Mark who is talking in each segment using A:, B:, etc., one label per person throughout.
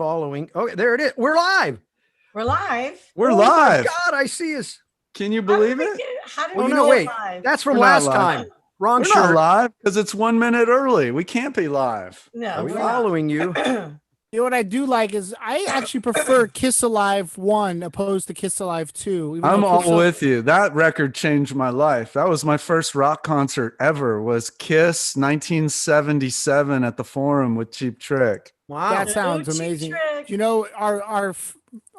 A: following. Oh, there it is. We're live.
B: We're live.
C: We're
A: Oh
C: live.
A: my God, I see us.
C: Can you believe it?
B: How did
A: Oh,
B: we
A: no,
B: get
A: wait.
B: live?
A: That's from
C: We're not
A: last
C: live.
A: time. Wrong
C: We're
A: shirt.
C: not live because it's 1 minute early. We can't be live.
B: No,
A: We're
B: we're
A: following you.
D: You know what I do like is I actually prefer Kiss Alive 1 opposed to Kiss Alive 2. even
C: I'm
D: though
C: all
D: Kiss
C: with you. That record changed my life. That was my first rock concert ever. Was Kiss 1977 at the Forum with Cheap Trick.
A: Wow.
D: That sounds
B: Cheap
D: amazing.
B: Trick.
D: You know, our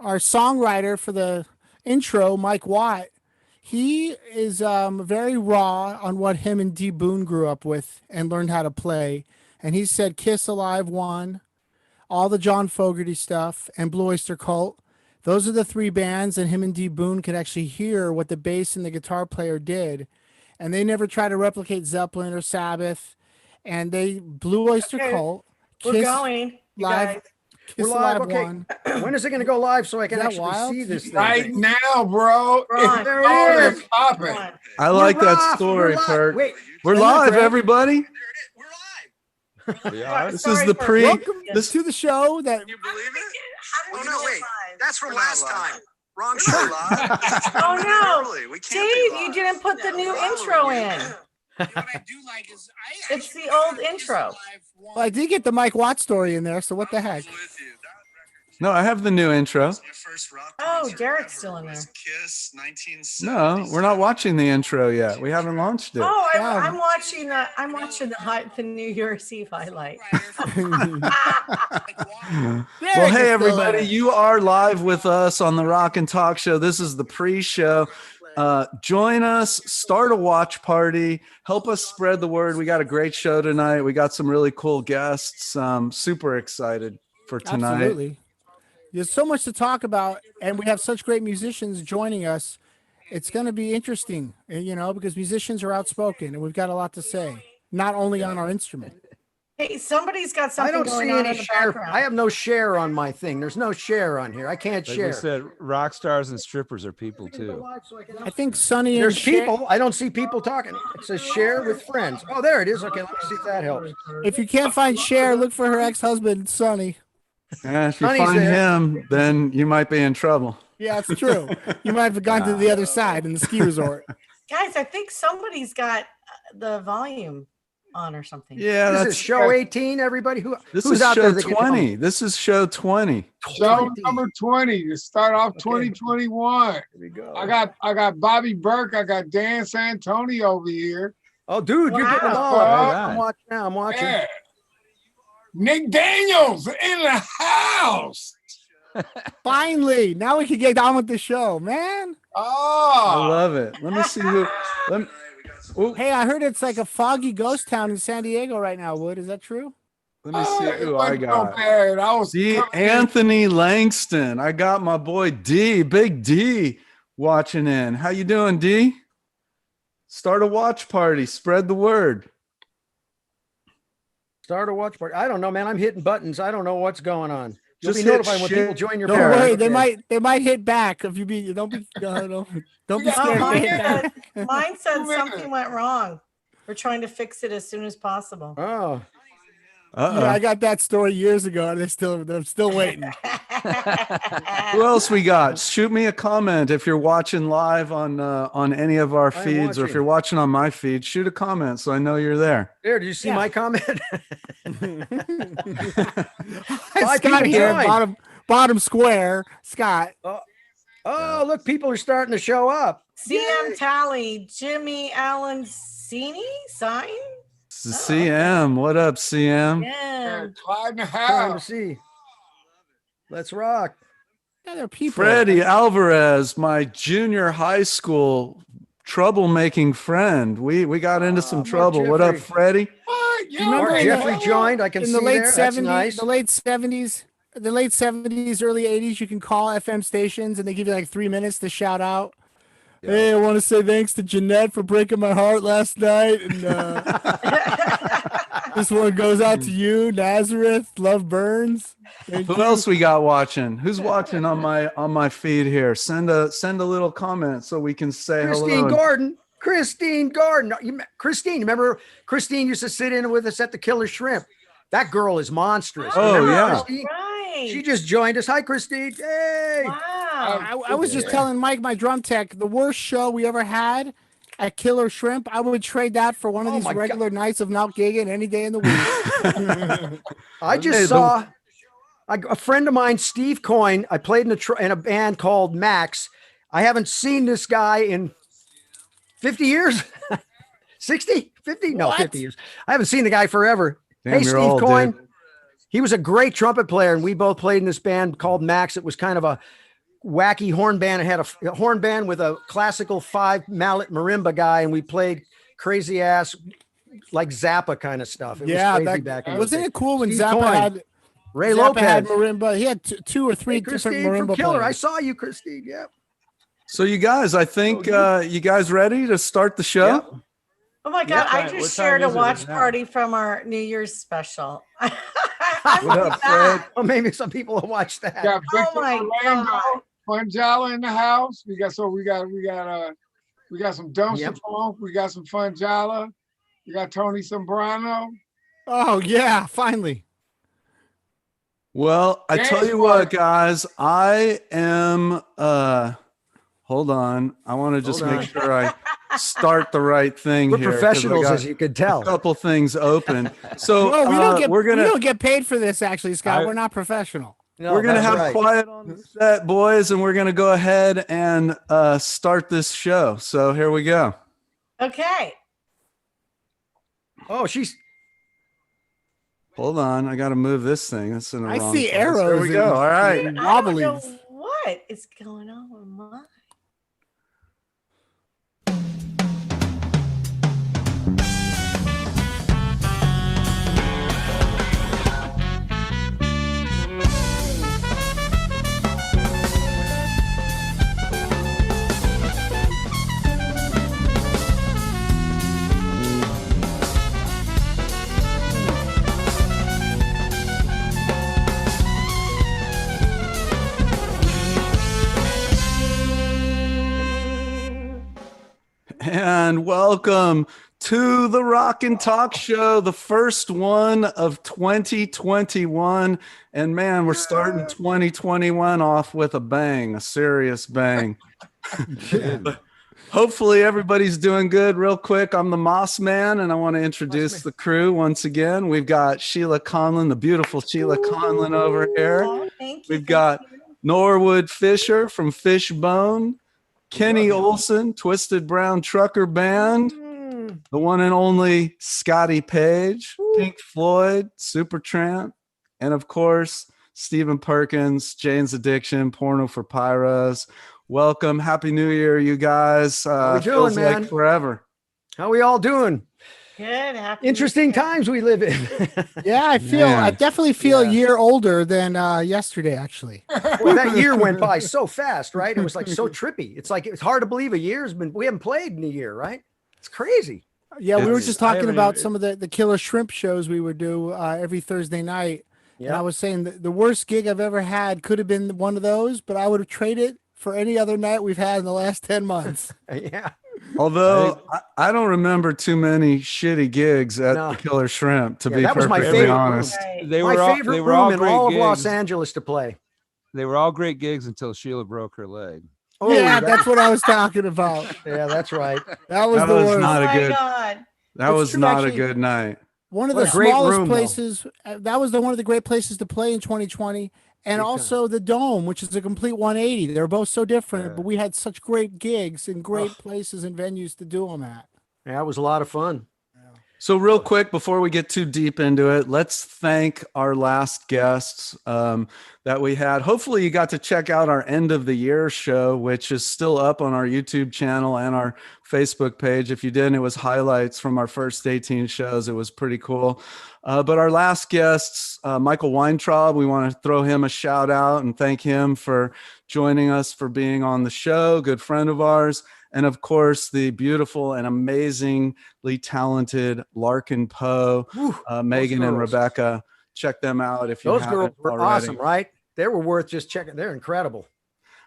D: songwriter for the intro, Mike Watt, he is very raw on what him and D Boone grew up with and learned how to play. And he said Kiss Alive 1, all the John Fogerty stuff, and Blue Oyster Cult. Those are the three bands, and him and D Boone could actually hear what the bass and the guitar player did. And they never try to replicate Zeppelin or Sabbath. And they Blue Oyster Cult,
B: We're
D: Kiss
B: going. You
D: Live,
B: guys.
D: Kiss
A: We're live.
D: Alive
A: Okay.
D: 1.
A: When is it going to go live so I can
D: Is that
A: actually
D: wild?
A: see this thing?
E: Right now, bro.
B: Ron,
A: There
E: Oh,
A: it
E: it's
A: is.
E: popping.
B: Come on.
C: I like
A: We're
C: that
A: live.
C: story,
A: We're live.
C: Perk.
A: Wait.
C: We're
D: Isn't that
C: live,
D: great?
C: everybody.
B: Sorry
C: This is the
B: for-
C: pre.
D: Welcome
C: This
D: to the show that
B: How did we
A: Oh,
B: get
A: no,
B: live?
A: wait. That's from
C: We're not
A: last
C: live.
A: time. Wrong shirt.
B: Oh no, Dave, you didn't put the new intro in. It's the old intro.
D: well, I did get the Mike Watt story in there, so what the heck?
C: No, I have the new intro.
B: Oh, Derek's still in there.
C: No, we're not watching the intro yet. We haven't launched it.
B: Oh,
D: Wow.
B: I'm watching the the New Year's Eve highlight.
C: Well, hey, everybody, you are live with us on the Rock and Talk Show. This is the pre-show. Join us, start a watch party, help us spread the word. We got a great show tonight. We got some really cool guests. Super excited for tonight.
D: Absolutely. There's so much to talk about, and we have such great musicians joining us. It's going to be interesting, you know, because musicians are outspoken, and we've got a lot to say, not only on our instrument.
B: Hey, somebody's got
A: I
B: something
A: don't
B: going
A: see
B: on
A: any
B: in the
A: share.
B: background.
A: I have no share on my thing. There's no share on here. I can't
F: Like
A: share.
F: we said, rock stars and strippers are people too.
D: I think Sonny and
A: There's
D: Shay-
A: people. I don't see people talking. It says share with friends. Oh, there it is. Okay, let me see if that helps.
D: If you can't find Cher, look for her ex-husband, Sonny.
C: Yeah, if you
A: Sonny's
C: find
A: there.
C: him, then you might be in trouble.
D: Yeah, it's true. You might have gone to the other side in the ski resort.
B: Guys, I think somebody's got the volume on or something.
C: Yeah,
A: This is
C: that's
A: show 18. Everybody
C: this
A: who's
C: is
A: out
C: show
A: there that can
C: 20. This is show 20.
E: Show number 20 to start off
A: Okay.
E: 2021.
A: Here we go.
E: I got Bobby Burke. I got Dan Santoni over here.
A: Oh, dude, you're getting them all.
E: Wow.
A: I'm watching now. I'm watching.
E: Yeah. Nick Daniels in the house.
D: Finally, now we can get on with the show, man.
C: I
E: Oh,
C: love it. Let me see who. Let me, ooh,
D: Hey, I heard it's like a foggy ghost town in San Diego right now, Wood. Is that true?
C: let me see
E: it
C: who I
E: wasn't so
C: got.
E: bad. I was
C: D.
E: coming in.
C: Anthony Langston. I got my boy D, Big D, watching in. How you doing, D? Start a watch party. Spread the word.
A: Start a watch party. I don't know, man. I'm hitting buttons. I don't know what's going on. You'll
C: Just
A: be
C: hit
A: notified when
C: share.
A: people join your
D: Don't
C: Sure.
D: worry,
A: party.
D: they might hit back if you be don't be don't be
B: Oh,
D: scared if they
B: mine
D: hit back.
B: said, mine said
E: 2 minutes.
B: something went wrong. We're trying to fix it as soon as possible.
A: Oh,
D: Yeah, I got that story years ago, and they're still waiting.
C: Who else we got? Shoot me a comment if you're watching live on any of our
A: I'm
C: feeds, or if
A: watching.
C: you're watching on my feed. Shoot a comment so I know you're there.
A: there. Did you see
D: Yeah.
A: my comment?
D: Scott
A: people
D: here,
A: joined.
D: bottom square. Scott.
A: Oh, look, people are starting to show up.
B: CM Tally, Jimmy Allen sign?
C: CM, what up, CM?
B: Yeah.
E: Clyde in the
A: Trying to
E: house.
A: see. Let's rock.
D: Yeah, they're people.
C: Freddie Alvarez, my junior high school troublemaking friend. We got into some
A: Mark
C: trouble. What up,
A: Jeffrey.
C: Freddie?
E: What? Yo,
D: Remember
A: Mark
D: in
A: Jeffrey
D: the-
A: joined. I can
D: in
A: see
D: the late
A: there. That's
D: 70s,
A: nice.
D: the late 70s, early 80s, you can call FM stations and they give you like 3 minutes to shout out. Hey, I want to say thanks to Jeanette for breaking my heart last night. And this one goes out to you, Nazareth. Love Burns. Thank
C: Who
D: you.
C: else we got watching? Who's watching on my feed here? Send a little comment so we can say
A: Christine
C: hello.
A: Gordon. Christine Gordon. Christine, remember Christine used to sit in with us at the Killer Shrimp. That girl is monstrous.
C: Oh,
A: Remember
C: yeah.
A: Christine?
B: Right. Hey.
A: She just joined us. Hi, Christine. Hey.
B: Wow.
D: I was just telling Mike, my drum tech, the worst show we ever had at Killer Shrimp. I would trade that for one of
A: Oh
D: these
A: my
D: regular nights of not gigging any day in the week.
A: I just saw a friend of mine, Steve Coyne. I played in a band called Max. I haven't seen this guy in 50 years. 60, 50? No,
D: What?
A: 50 years. I haven't seen the guy forever.
C: Damn,
A: Hey,
C: you're
A: Steve
C: old,
A: Coyne.
C: dude.
A: He was a great trumpet player, and we both played in this band called Max. It was kind of a wacky horn band. It had a horn band with a classical 5 mallet marimba guy, and we played crazy ass like Zappa kind of stuff. It
D: Yeah,
A: was crazy
D: that
A: back in those
D: wasn't
A: days.
D: it cool when
A: Steve
D: Zappa
A: Coyne,
D: had
A: Ray
D: Zappa had
A: Lopez.
D: marimba. He had two or three
A: Hey,
D: different
A: Christine from
D: marimba
A: Killer. I
D: players.
A: saw you, Christine. Yeah.
C: So you guys, I think you guys ready to start the show?
A: Yep.
B: Oh my God.
F: What
B: I
F: time-
B: just
F: what time
B: shared a
F: is it
B: watch
F: now?
B: party from our New Year's special.
C: What up, Fred?
A: Well, maybe some people will watch that.
E: We got Victor
B: Oh my
E: Orlando,
B: God.
E: Funjala in the house. We got some dumpster
A: Yep.
E: funk. We got some Funjala. We got Tony Sombrano.
D: Oh yeah, finally.
C: Well, I
E: Dance
C: tell you what,
E: party.
C: guys, I am hold on. I want to just
A: Hold
C: make
A: on.
C: sure I start the right thing
A: We're
C: here. 'cause I
A: professionals,
C: got
A: as you could
C: a
A: tell.
C: couple things open. So
D: No, we don't get
C: we're
D: we
C: gonna
D: don't get paid for this actually, Scott.
F: I-
D: We're not professional.
A: No,
C: we're gonna
A: that's
C: have
A: right.
C: quiet on the set, boys, and we're gonna go ahead and start this show. So here we go.
B: Okay.
A: Oh, she's
C: Hold on, I got to move this thing. That's in the
D: I
C: wrong
D: see
C: place.
D: arrows.
C: There we go. All right.
D: and
B: I don't
D: wobbly.
B: know what is going on with mine.
C: And welcome to the Rock and Talk Show, the first one of 2021. And man, we're starting 2021 off with a bang, a serious bang. But hopefully everybody's doing good. Real quick, I'm the Moss Man, and I want to introduce the crew once again. We've got Sheila Conlon, the beautiful Sheila Conlon over here.
B: Oh, thank you.
C: We've got Norwood Fisher from Fishbone, Kenny Olson, Twisted Brown Trucker Band, the one and only Scotty Page, Pink Floyd, Supertramp, and of course, Stephen Perkins, Jane's Addiction, Porno for Pyros. Welcome. Happy New Year, you guys.
A: How we doing,
C: Feels
A: man?
C: like forever.
A: how we all doing?
B: Good. Happy New
A: Interesting
B: Year.
A: times we live in.
D: Yeah, I
C: Man.
D: definitely feel
A: Yeah.
D: a year older than yesterday, actually.
A: Well, that year went by so fast, right? It was like so trippy. It's like it's hard to believe a year's been. We haven't played in a year, right? It's crazy.
D: Yeah, we were
C: It's-
D: just
F: I
D: talking
F: haven't
D: about
F: even-
D: some of the Killer Shrimp shows we would do every Thursday night. And I
A: Yeah.
D: was saying that the worst gig I've ever had could have been one of those, but I would have traded for any other night we've had in the last 10 months.
A: Yeah.
C: Although I don't remember too many shitty gigs at
A: No.
C: the Killer Shrimp, to
A: Yeah,
C: be
A: that was my
C: perfectly
A: favorite
C: honest.
B: Right.
F: They
A: My
F: were all,
A: favorite
F: they were all
A: room in
F: great
A: all of
F: gigs.
A: Los Angeles to play.
F: They were all great gigs until Sheila broke her leg.
A: Oh,
D: yeah,
A: that-
D: that's what I was talking about.
A: yeah, that's right.
D: That was
C: That
D: the
C: was
D: worst.
C: not
B: Oh
C: a
B: my
C: good-
B: God.
C: That
D: It's
C: was
D: true,
C: not
D: actually.
C: a good night.
D: One of
A: What
D: the
A: a great
D: smallest
A: room, though.
D: places. That was one of the great places to play in 2020, and
A: Big time.
D: also the Dome, which is a complete 180. They're both so different,
F: Yeah.
D: but we had such great gigs and great
A: Oh.
D: places and venues to do them at.
A: Yeah, it was a lot of fun.
C: So real quick, before we get too deep into it, let's thank our last guests that we had. Hopefully you got to check out our end of the year show, which is still up on our YouTube channel and our Facebook page. If you didn't, it was highlights from our first 18 shows. It was pretty cool. But our last guests, Michael Weintraub, we want to throw him a shout out and thank him for joining us, for being on the show, good friend of ours. And of course, the beautiful and amazingly talented Larkin Poe,
A: Whew,
C: Megan and
A: girls.
C: Rebecca. Check them out if you
A: Those
C: haven't
A: girls were
C: already.
A: awesome, right? They were worth just checking. They're incredible.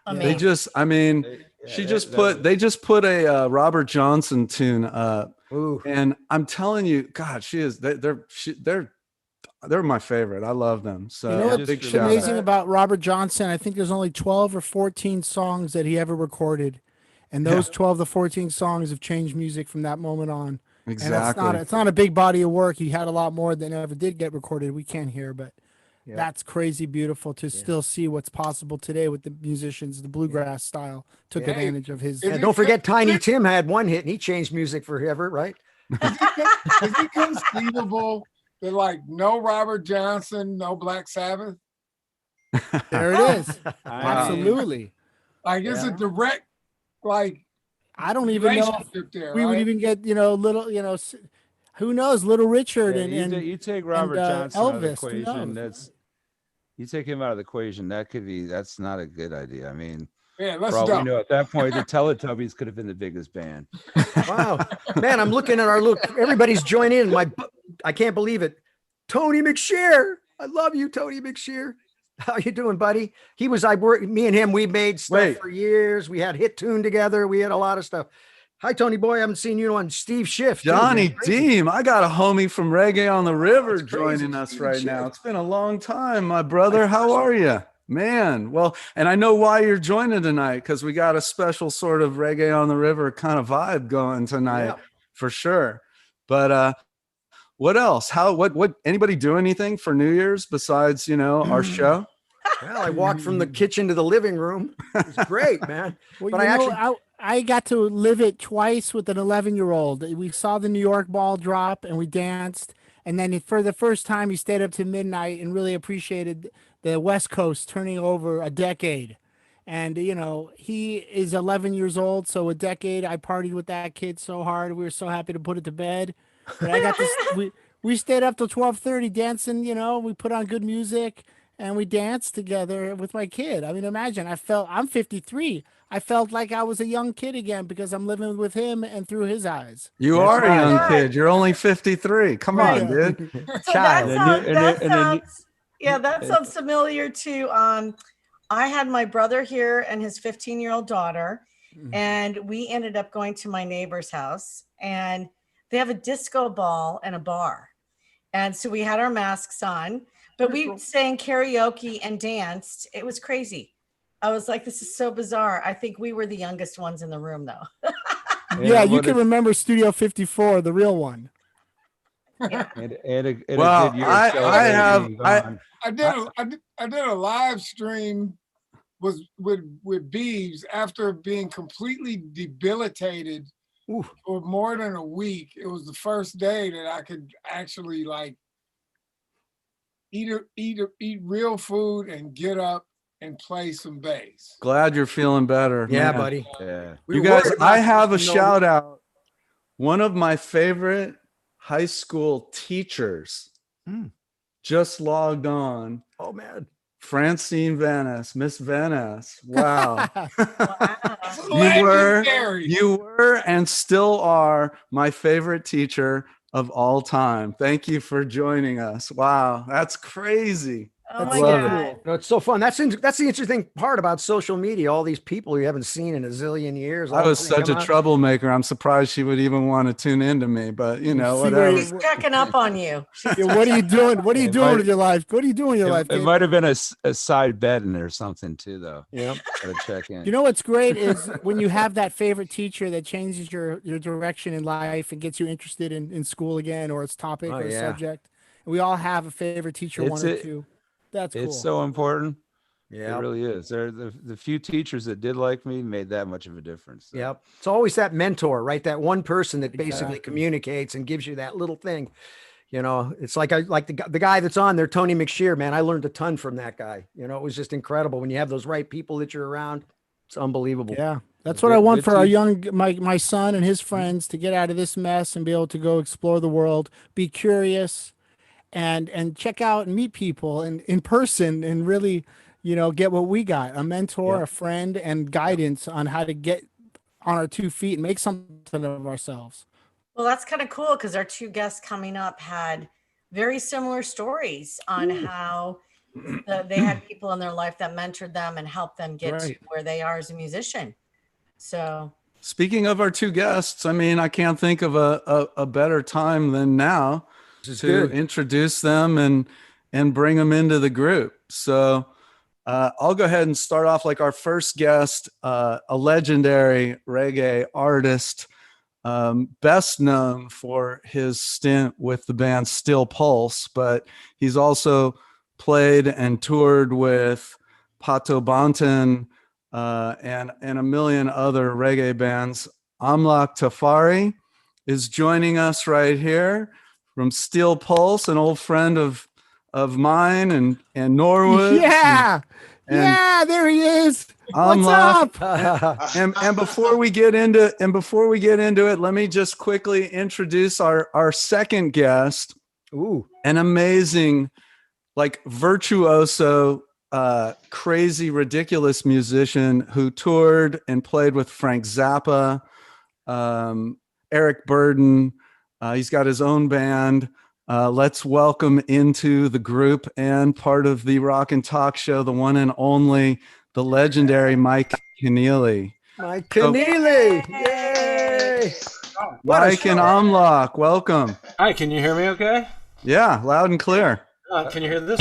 C: They
B: Amazing.
C: just, I mean, they just put a Robert Johnson tune up,
A: Ooh.
C: and I'm telling you, God, they're they're my favorite. I love them. So
D: You know
F: Yeah,
D: what's
C: big
F: just
C: shout
F: remember-
D: amazing
C: out.
D: about Robert Johnson? I think there's only 12 or 14 songs that he ever recorded. And those 12 to 14 songs have changed music from that moment on. And
C: Exactly.
D: it's not a big body of work. He had a lot more than ever did get recorded. We can't hear, but
A: Yeah.
D: that's crazy beautiful to still see what's possible today with the musicians. The bluegrass style took
A: Yeah.
D: advantage of his.
E: Is
A: And don't forget, Tiny Tim had one hit and he changed music forever, right?
E: Is it conceivable that like no Robert Johnson, no Black Sabbath?
D: There it is.
F: I
D: Absolutely.
E: Like it's a direct like
D: I don't even know if
E: relationship there,
D: we would
E: right?
D: even get, who knows, Little Richard
F: Yeah,
D: and
F: you take Robert
D: and,
F: Johnson out of the
D: Elvis, who
F: equation.
D: knows?
F: You take him out of the equation. That's not a good idea. I mean,
E: Yeah, let's
F: for all we
E: go.
F: know, at that point, the Teletubbies could have been the biggest band.
A: Wow, man, I'm looking at our look. Everybody's joining in. I can't believe it. Tony McShear, I love you, Tony McShear. How you doing, buddy? Me and him, we made stuff
C: Wait.
A: for years. We had Hit Tune together. We had a lot of stuff. Hi, Tony boy. I haven't seen you on Steve Schiff. too, man.
C: Johnny
A: Crazy.
C: Deem, I got a homie from Reggae on the River
A: That's crazy.
C: joining us
A: Steve
C: right
A: Schiff.
C: now. It's been a long time, my brother. How are you? Man, well, and I know why you're joining tonight, because we got a special sort of Reggae on the River kind of vibe going tonight,
A: Yeah.
C: for sure. But what else? What anybody do anything for New Year's besides, our show?
A: Well, I walked from the kitchen to the living room. It was great, man.
D: Well,
A: But
D: I got to live it twice with an 11-year-old. We saw the New York ball drop and we danced. And then for the first time, he stayed up to midnight and really appreciated the West Coast turning over a decade. And, he is 11 years old. So a decade, I partied with that kid so hard. We were so happy to put it to bed. But I got this, we stayed up till 12:30 dancing, we put on good music. And we danced together with my kid. I mean, imagine, I'm 53. I felt like I was a young kid again because I'm living with him and through his eyes.
C: You
A: That's
C: are a young
B: right.
C: kid. You're only 53. Come on,
D: Right.
C: dude.
B: So
A: Child.
B: that sounds familiar to I had my brother here and his 15-year-old daughter, and we ended up going to my neighbor's house, and they have a disco ball and a bar. And so we had our masks on, but we sang karaoke and danced. It was crazy. I was like, this is so bizarre. I think we were the youngest ones in the room, though.
D: Yeah, you
F: but
D: can remember Studio 54, the real one.
F: and a
C: Well,
F: good year
C: I
F: celebrating
C: have-
F: Yvonne.
E: I did a live stream with Beebs after being completely debilitated
A: Ooh.
E: for more than a week. It was the first day that I could actually like eat real food and get up and play some bass.
C: Glad you're feeling better.
A: Yeah,
C: man.
A: buddy.
F: Yeah.
A: We
C: You
A: were
C: guys,
A: worried about
C: I have a
A: you,
C: shout out. One of my favorite high school teachers
A: Hmm.
C: just logged on.
A: Oh, man.
C: Francine Venice, Miss Venice. Wow.
E: Legendary.
C: You were and still are my favorite teacher of all time. Thank you for joining us. Wow, that's crazy.
B: Oh
D: That's
B: my
C: love it.
B: God.
A: No, it's so fun. That's the interesting part about social media. All these people you haven't seen in a zillion years.
C: I
A: all
C: was
A: of a sudden
C: such a
A: come out.
C: troublemaker. I'm surprised she would even want to tune into me, but
D: See
C: whatever.
B: She's checking up on you.
D: Yeah, what are you doing? What are you
F: It
D: doing
F: might-
D: with your life? What are you doing with your life?
F: It
D: kid?
F: might have been a side bet in there or something too, though.
A: Yeah.
F: Gotta check in.
D: You know what's great is when you have that favorite teacher that changes your direction in life and gets you interested in school again or its topic
A: Oh,
D: or
A: yeah.
D: subject. We all have a favorite teacher,
F: It's
D: one or
F: a-
D: two. That's cool.
F: It's so important.
A: Yeah.
F: It really is. There, the few teachers that did like me made that much of a difference. So.
A: Yep. It's always that mentor, right? That one person that basically
D: Exactly.
A: communicates and gives you that little thing. It's like the guy that's on there, Tony McShear, man. I learned a ton from that guy. It was just incredible when you have those right people that you're around. It's unbelievable.
D: Yeah, that's
F: Good-
D: what I want
F: good
D: for our
F: teach-
D: young my son and his friends to get out of this mess and be able to go explore the world, be curious, and check out and meet people and in person and really, get what we got, a mentor,
A: Yeah.
D: a friend, and guidance on how to get on our 2 feet and make something of ourselves.
B: Well, that's kind of cool because our two guests coming up had very similar stories on how they had people in their life that mentored them and helped them get to
D: Right.
B: where they are as a musician. So
C: Speaking of our two guests, I mean, I can't think of a better time than now to introduce them and bring them into the group. So I'll go ahead and start off like our first guest, a legendary reggae artist, best known for his stint with the band Steel Pulse, but he's also played and toured with Pato Banton and a million other reggae bands. Amlak Tafari is joining us right here from Steel Pulse, an old friend of mine and Norwood.
D: Yeah.
C: And
D: There he is.
C: Amlak.
D: What's up?
C: And before we get into it, let me just quickly introduce our second guest.
A: Ooh,
C: An amazing, like virtuoso, crazy, ridiculous musician who toured and played with Frank Zappa, Eric Burden. He's got his own band. Let's welcome into the group and part of the Rock and Talk Show, the one and only, the legendary Mike Keneally.
A: Mike Keneally. Yay.
C: Mike and Amlak, welcome.
G: Hi, can you hear me okay?
C: Yeah, loud and clear.
G: Can you hear this?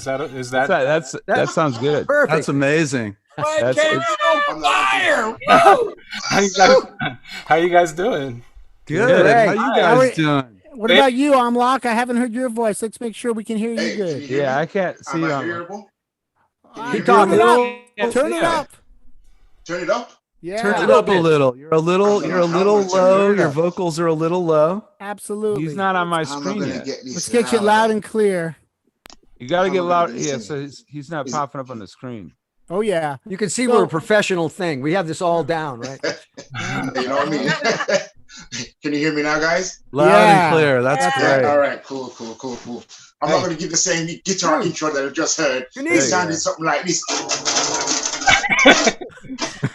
F: That sounds good.
A: Perfect.
C: That's amazing.
F: That's
E: Fire!
G: How you guys doing?
C: Good.
A: Great.
C: How you guys doing?
D: What about you, Amlak? I haven't heard your voice. Let's make sure we can hear you good.
F: Yeah, I can't see
E: Am I
F: on.
E: hearable?
A: Keep
D: Turn it
A: talking.
D: up. Turn it up.
E: Turn it up.
D: Yeah.
C: Turn it up a little. You're a little low. Your
A: up.
C: vocals are a little low.
D: Absolutely.
F: He's not on my
E: I'm not
F: screen
E: gonna
F: yet.
E: get this.
D: Let's get you loud and clear.
F: You got to
E: I'm
F: get
E: gonna
F: loud.
E: listen.
F: Yeah, so he's not popping up on the screen.
D: Oh yeah.
A: You can see
D: So-
A: we're a professional thing. We have this all down, right?
E: You know what I mean? Can you hear me now, guys?
C: Loud
D: Yeah.
C: and clear. That's
B: Yeah.
C: great.
E: All right, cool. I'm not going to give the same guitar intro that I just heard.
A: You
E: It
A: need
E: sounded something like this.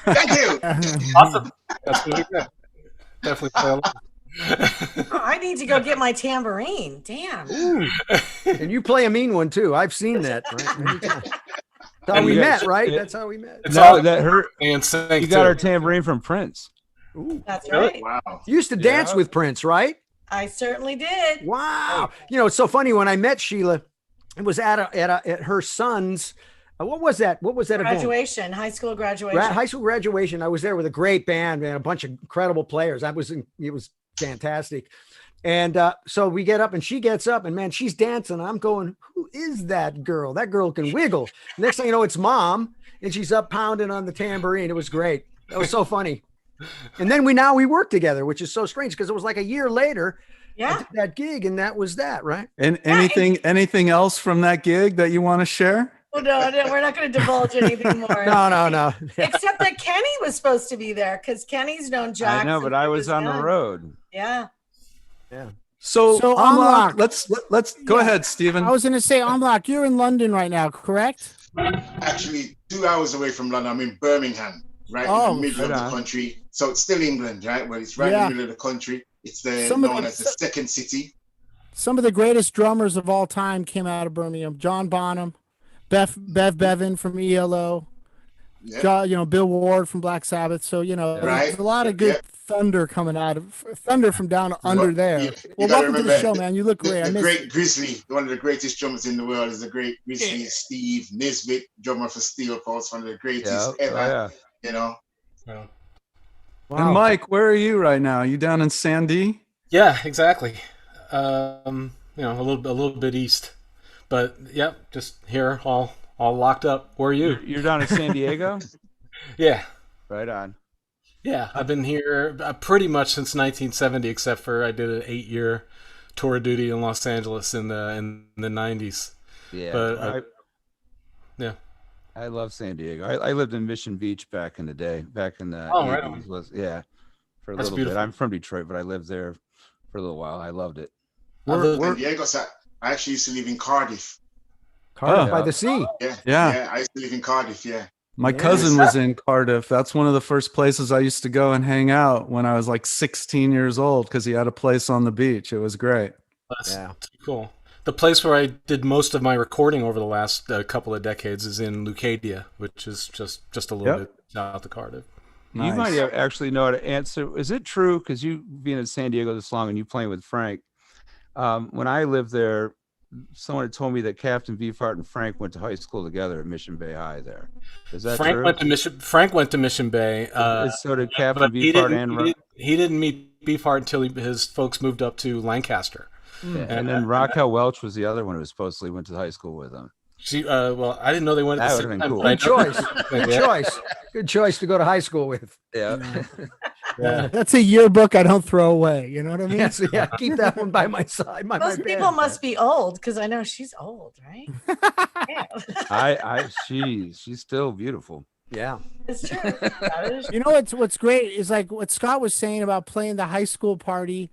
E: Thank you.
G: Awesome. That's really good. Definitely play along.
B: Oh, I need to go get my tambourine. Damn.
A: Ooh. And you play a mean one too. I've seen that. Right? Many times. That's how
G: And
A: we
G: you
A: met,
G: guys-
A: right? That's how we met.
G: It's
F: No,
G: all
F: that hurt.
G: and sync
F: You got
G: too.
F: our tambourine from Prince.
A: Ooh.
B: That's
G: Really?
B: right.
E: Wow.
A: You used to dance with Prince, right?
B: I certainly did.
A: Wow. You know, it's so funny when I met Sheila, it was at her son's, what was that? What was that event?
B: Graduation, high school graduation.
A: High school graduation. I was there with a great band, man, a bunch of incredible players. It was fantastic. And so we get up and she gets up and man, she's dancing. I'm going, who is that girl? That girl can wiggle. Next thing you know, it's Mom and she's up pounding on the tambourine. It was great. That was so funny. And then we work together, which is so strange because it was like a year later I
B: Yeah.
A: did that gig and that was that, right?
C: And anything else from that gig that you want to share?
B: Oh, no, we're not going to divulge anything more.
A: No.
B: Except that Kenny was supposed to be there because Kenny's known Jack.
F: I know,
B: since
F: but I
B: he
F: was on the
B: young.
F: road.
B: Yeah.
C: So
D: Amlak,
C: let's go ahead, Stephen.
D: I was going to say, Amlak, you're in London right now, correct?
E: Actually, 2 hours away from London. I'm in Birmingham, right
D: Oh,
E: in the middle of
F: right
E: the
F: on.
E: country. So it's still England, right? But it's right
D: Yeah.
E: in the middle of the country. It's
D: Some of
E: known
D: the-
E: as the second city.
D: Some of the greatest drummers of all time came out of Birmingham. John Bonham, Bev Bevan from ELO,
E: Yeah.
D: Bill Ward from Black Sabbath. So,
E: Right.
D: there's a lot of good
E: Yeah.
D: thunder coming out of thunder from down under
E: Well,
D: there.
E: you
D: Well,
E: gotta
D: welcome to the
E: remember
D: show, man. You look great. I
E: The
D: miss
E: great Grizzly, one of the greatest drummers in the world, is the great Grizzly Steve Nisbet, drummer for Steel Pulse, one of the greatest
F: Yeah.
E: ever.
F: Oh, yeah.
E: You know,
G: Yeah.
C: And Mike, where are you right now? You down in Sandy?
G: Yeah, exactly. A little bit east, but yep, just here, all locked up. Where are you?
F: You're down in San Diego?
G: Yeah,
F: Right on.
G: yeah. I've been here pretty much since 1970, except for I did an 8-year tour of duty in Los Angeles in the 90s.
F: Yeah.
G: But yeah.
F: I love San Diego. I lived in Mission Beach back in the day, back in the
G: Oh, right
F: 80s.
G: on.
F: For a
G: That's
F: little
G: beautiful.
F: bit. I'm from Detroit, but I lived there for a little while. I loved it.
E: San Diego. So I actually used to live in Cardiff.
A: Cardiff
C: Oh.
A: by the sea.
C: Yeah.
E: I used to live in Cardiff. Yeah.
C: My cousin was in Cardiff. That's one of the first places I used to go and hang out when I was like 16 years old because he had a place on the beach. It was great.
G: That's
A: Yeah.
G: too cool. The place where I did most of my recording over the last couple of decades is in Leucadia, which is just a little
C: Yep.
G: bit south of Cardiff.
F: You might
C: Nice.
F: actually know how to answer. Is it true? Because you being in San Diego this long and you playing with Frank. When I lived there, someone had told me that Captain Beefheart and Frank went to high school together at Mission Bay High. There is that
G: Frank
F: true?
G: went to Mission. Frank went to Mission Bay,
F: So did Captain
G: but
F: Beefheart and
G: he didn't meet Beefheart until his folks moved up to Lancaster.
F: and then Raquel Welch was the other one who supposedly went to high school with him.
G: She, well, I didn't know they went at
F: That
G: the
F: would've
G: same
F: been
G: time.
F: cool.
G: but I
A: Good
G: know-
A: choice. Good
G: Yeah.
A: choice. Good choice to go to high school with.
F: Yeah.
G: Yeah.
D: That's a yearbook I don't throw away. You know what I mean?
A: Yes, yeah. Keep that one by my side. My
B: Most
A: bed.
B: people must be old because I know she's old, right? Yeah,
F: She's still beautiful.
A: Yeah.
B: it's true. That is
D: You know what's great is like what Scott was saying about playing the high school party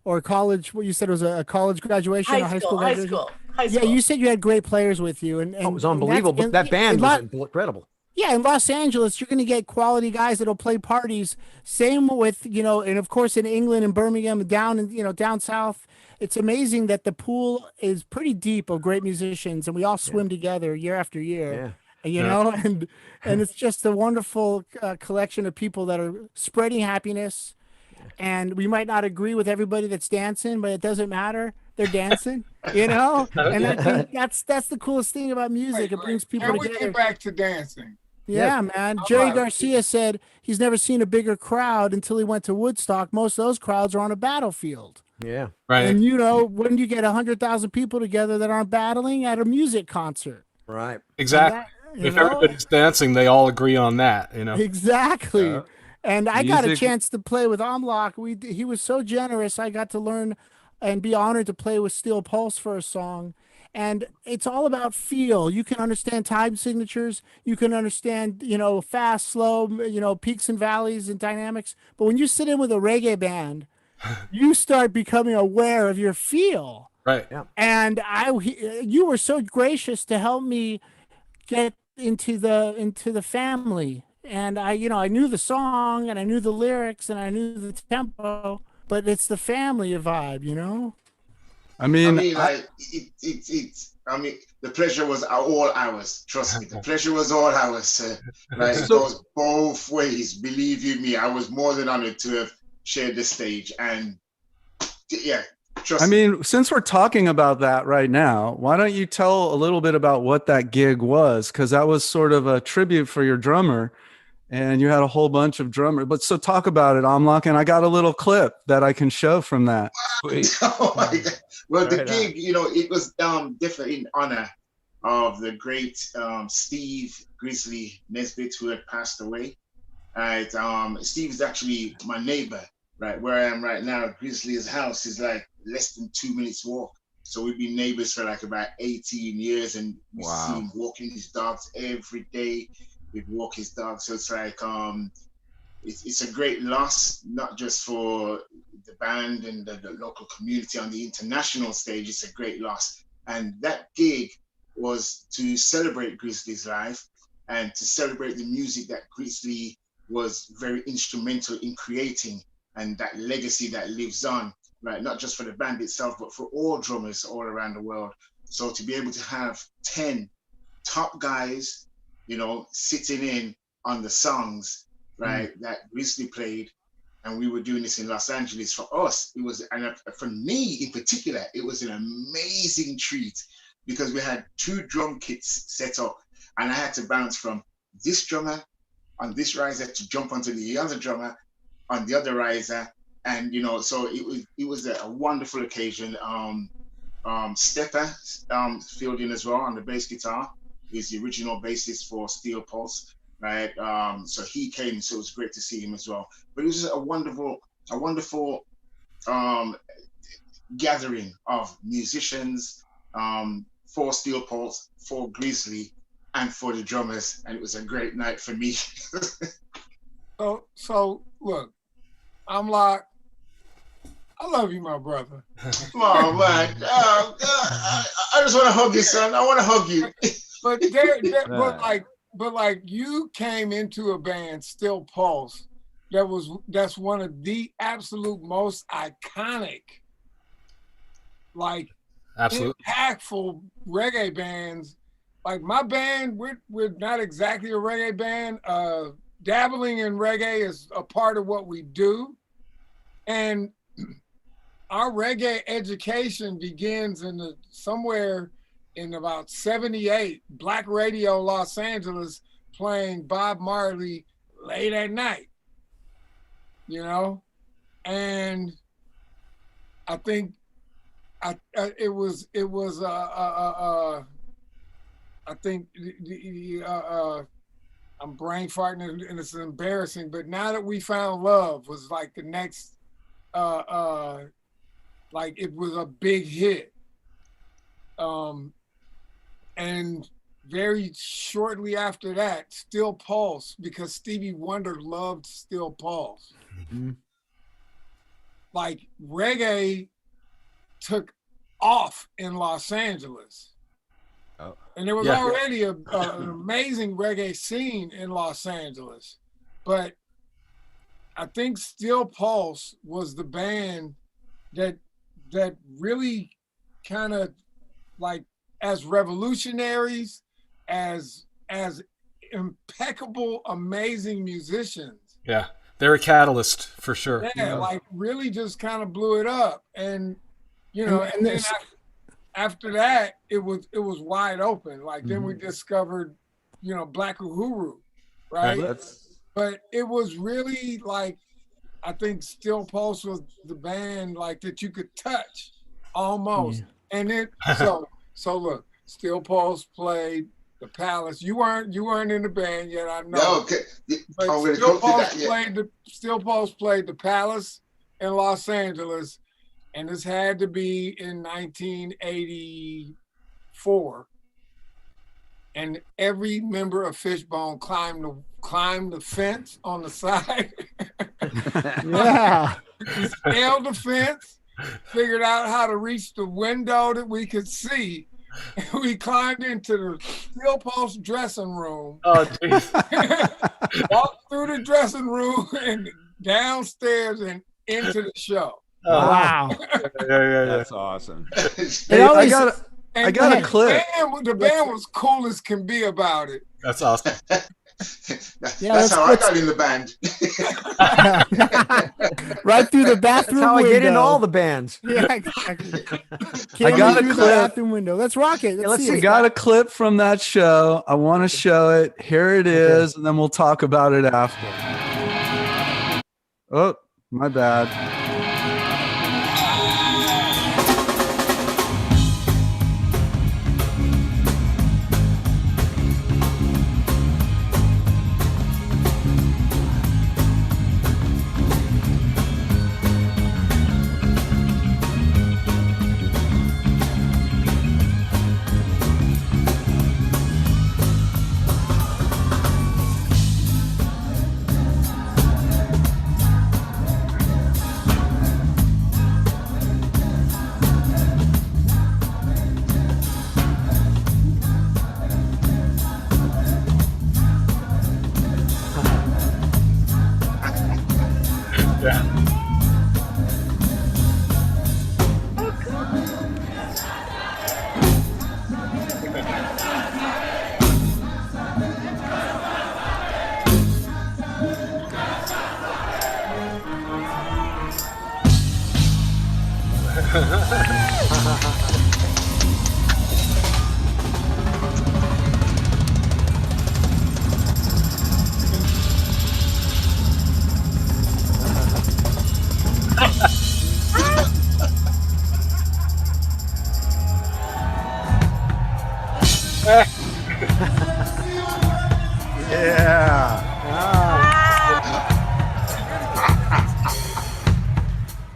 D: or college. What you said was a college graduation or
B: high school,
D: graduation.
B: high
D: Yeah,
B: school.
D: you said you had great players with you, and
A: Oh, it was
D: and
A: unbelievable.
D: that's-
A: That band was
D: in
A: incredible.
D: Yeah, in Los Angeles, you're going to get quality guys that'll play parties. Same with, and of course in England and Birmingham and down in, down south, it's amazing that the pool is pretty deep of great musicians and we all swim together year after year.
A: Yeah.
D: And it's just a wonderful collection of people that are spreading happiness. And we might not agree with everybody that's dancing, but it doesn't matter. They're dancing, And I think that's the coolest thing about music. It brings people
E: Can we
D: together.
E: get back to dancing?
D: Yeah, man. Jerry Garcia said he's never seen a bigger crowd until he went to Woodstock. Most of those crowds are on a battlefield.
A: Yeah.
G: Right.
D: And when you get 100,000 people together that aren't battling at a music concert.
A: Right.
G: Exactly.
D: You
G: If
D: know?
G: everybody's dancing, they all agree on that.
D: Exactly. And I got a
F: Music-
D: chance to play with Amlak. He was so generous. I got to learn and be honored to play with Steel Pulse for a song. And it's all about feel. You can understand time signatures. You can understand, fast, slow, peaks and valleys and dynamics. But when you sit in with a reggae band, you start becoming aware of your feel.
G: Right.
A: Yeah.
D: And you were so gracious to help me get into the family. And I knew the song and I knew the lyrics and I knew the tempo, but it's the family vibe,
C: I mean,
H: I mean, the pleasure was all ours. Trust me, the pleasure was all ours. It goes both ways. Believe you me, I was more than honored to have shared the stage. And yeah, trust me.
C: I mean, since we're talking about that right now, why don't you tell a little bit about what that gig was? Because that was sort of a tribute for your drummer. And you had a whole bunch of drummers. But so talk about it, Amlak. And I got a little clip that I can show from that.
H: Oh my God. Well, the
F: Right
H: gig, it was definitely in honor of the great Steve Grizzly Nesbitt, who had passed away. Right, Steve is actually my neighbor. Right, where I am right now, Grizzly's house is like less than 2 minutes walk. So we've been neighbors for like about 18 years, and we see him walking his dogs every day. We'd walk his dog. So it's like it's a great loss, not just for the band and the local community on the international stage. It's a great loss. And that gig was to celebrate Grizzly's life and to celebrate the music that Grizzly was very instrumental in creating, and that legacy that lives on, right? Not just for the band itself, but for all drummers all around the world. So to be able to have 10 top guys, sitting in on the songs, right, that Grizzly played, and we were doing this in Los Angeles. For us, it was, and for me in particular, it was an amazing treat because we had 2 drum kits set up, and I had to bounce from this drummer on this riser to jump onto the other drummer on the other riser, and so it was a wonderful occasion. Stepper filled in as well on the bass guitar. He's the original bassist for Steel Pulse, right? So he came, so it was great to see him as well. But it was just a wonderful gathering of musicians for Steel Pulse, for Grizzly, and for the drummers, and it was a great night for me.
E: So look, I'm like, I love you, my brother.
H: Oh man, I just want to hug you, son. I want to hug you.
E: But like you came into a band, Still Pulse, that's one of the absolute most iconic, like
G: Absolutely.
E: impactful reggae bands. Like my band, we're not exactly a reggae band. dabbling in reggae is a part of what we do. And our reggae education begins somewhere in about 78, Black Radio Los Angeles playing Bob Marley late at night, you know? And I think I think I'm brain farting and it's embarrassing, but Now That We Found Love was like the next, like it was a big hit. And very shortly after that, Still Pulse, because Stevie Wonder loved Still Pulse.
C: Mm-hmm.
E: Like reggae took off in Los Angeles.
F: Oh.
E: And there was already an amazing reggae scene in Los Angeles. But I think Still Pulse was the band that really kind of like, as revolutionaries, as impeccable, amazing musicians.
G: Yeah, they're a catalyst for sure.
E: Yeah, like really just kind of blew it up. And you know, and then after that, it was wide open. Like then we discovered, you know, Black Uhuru, right? But it was really like, I think Still Pulse was the band like that you could touch almost. And it so look, Still Pulse played the Palace. You weren't in the band yet, I know.
H: No, okay.
E: But Still Pulse played the Palace in Los Angeles, and this had to be in 1984. And every member of Fishbone climbed the fence on the side.
D: Yeah.
E: Scaled the fence, figured out how to reach the window that we could see. We climbed into the Still Pulse dressing room.
G: Oh, geez.
E: Walked through the dressing room and downstairs and into the show.
D: Wow.
F: That's awesome.
C: Hey, I got a clip.
E: The band was cool as can be about it.
G: That's awesome.
H: That's how I got in the band.
D: Right through the bathroom.
A: That's how
D: window.
A: I get into all the bands.
D: Yeah, exactly.
C: I got a
D: through the
C: clip.
D: bathroom window. Let's rock it.
A: let's
D: see
A: see.
C: I
D: it.
C: got a clip from that show. I want to show it. Here it is, and then we'll talk about it after. Oh, my bad.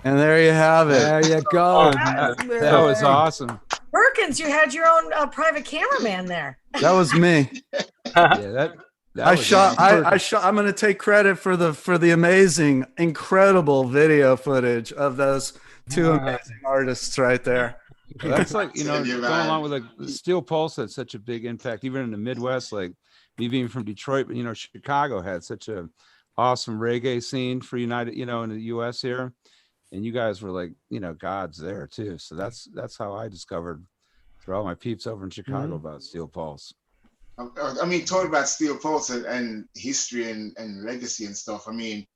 C: And there you have it.
A: There you go.
F: That was awesome.
B: Perkins, you had your own private cameraman there.
C: That was me.
F: Yeah,
C: I shot. I'm going to take credit for the amazing, incredible video footage of those two amazing artists right there.
F: That's like, going along with like Steel Pulse had such a big impact, even in the Midwest. Like me being from Detroit, but Chicago had such a awesome reggae scene for United, in the U.S. here, and you guys were like, gods there too. So that's how I discovered through all my peeps over in Chicago about Steel Pulse.
H: I mean, talking about Steel Pulse and history and legacy and stuff. I mean,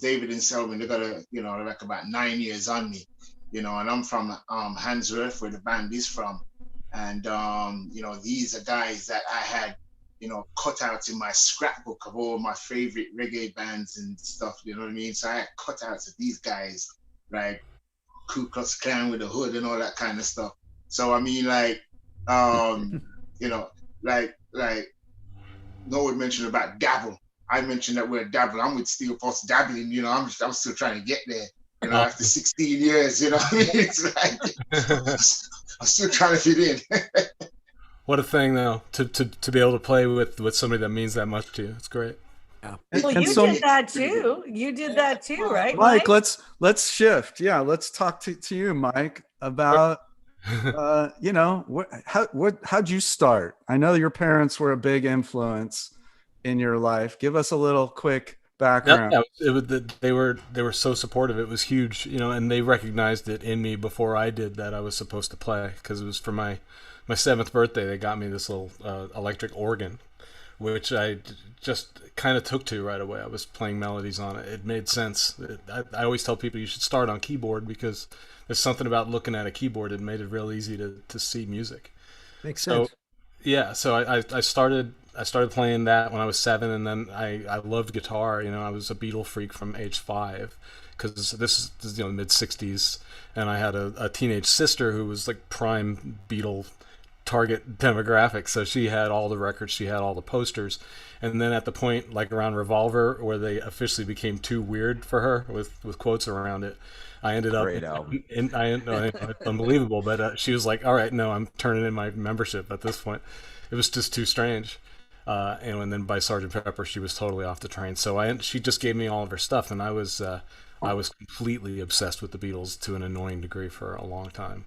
H: David and Selwyn, they got like about 9 years on me, and I'm from Handsworth, where the band is from, and these are guys that I had, cutouts in my scrapbook of all my favorite reggae bands and stuff. You know what I mean? So I had cutouts of these guys, like Ku Klux Klan with a hood and all that kind of stuff. So I mean, like, like Norwood mentioned about dabble. I mentioned that we're dabble. I'm with Steel Pulse dabbling. I'm still trying to get there. After 16 years, what I mean? It's like I'm still trying to fit in.
G: What a thing, though, to be able to play with somebody that means that much to you. It's great.
C: Yeah.
B: Well, you did that too. You did that too, right,
C: Mike? Let's shift. Yeah, let's talk to you, Mike, about how'd you start? I know your parents were a big influence in your life. Give us a little quick background.
G: They were so supportive. It was huge, and they recognized it in me before I did that I was supposed to play, because it was for my 7th birthday. They got me this little electric organ, which I just kind of took to right away. I was playing melodies on it. It made sense. I always tell people you should start on keyboard, because there's something about looking at a keyboard that made it real easy to see music.
A: Makes sense.
G: So I started playing that when I was 7, and then I loved guitar. I was a Beatle freak from age 5, because this is the mid 60s, and I had a teenage sister who was like prime Beatle target demographic. So she had all the records, she had all the posters, and then at the point like around Revolver, where they officially became too weird for her with quotes around it, I ended up it's unbelievable, but she was like, all right, no, I'm turning in my membership at this point. It was just too strange. And then by Sgt. Pepper, she was totally off the train. So she just gave me all of her stuff, and I was completely obsessed with the Beatles to an annoying degree for a long time.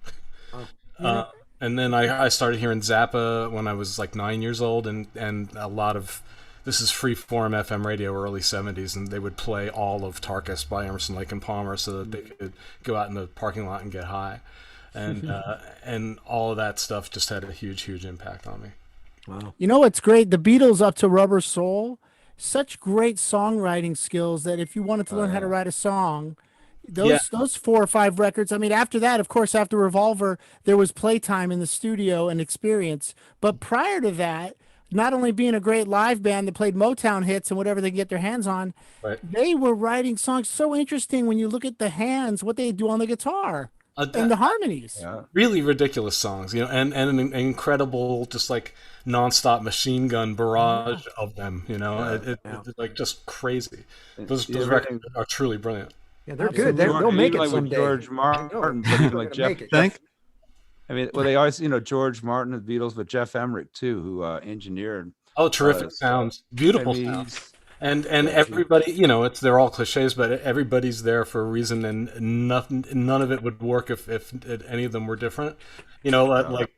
G: And then I started hearing Zappa when I was like 9 years old, and a lot of, this is free-form FM radio, early 70s, and they would play all of Tarkus by Emerson, Lake and Palmer, so that they could go out in the parking lot and get high. And and all of that stuff just had a huge impact on me.
A: Wow.
D: You know what's great? The Beatles up to Rubber Soul, such great songwriting skills that if you wanted to learn how to write a song, those 4 or 5 records. I mean, after that, of course, after Revolver, there was playtime in the studio and experience. But prior to that, not only being a great live band that played Motown hits and whatever they could get their hands on, they were writing songs so interesting when you look at the hands, what they do on the guitar. And the harmonies.
G: Really ridiculous songs, and an incredible, just like nonstop machine gun barrage of them, it's like just crazy. Those records are truly brilliant.
A: Yeah, they're good. They'll make it
F: like
A: someday.
F: George Martin, but even like Jeff.
A: Think?
F: I mean, well, they always, George Martin of the Beatles, but Jeff Emmerich too, who engineered.
G: Oh, terrific sounds, beautiful sounds. And everybody, they're all cliches, but everybody's there for a reason, and none of it would work if any of them were different. Like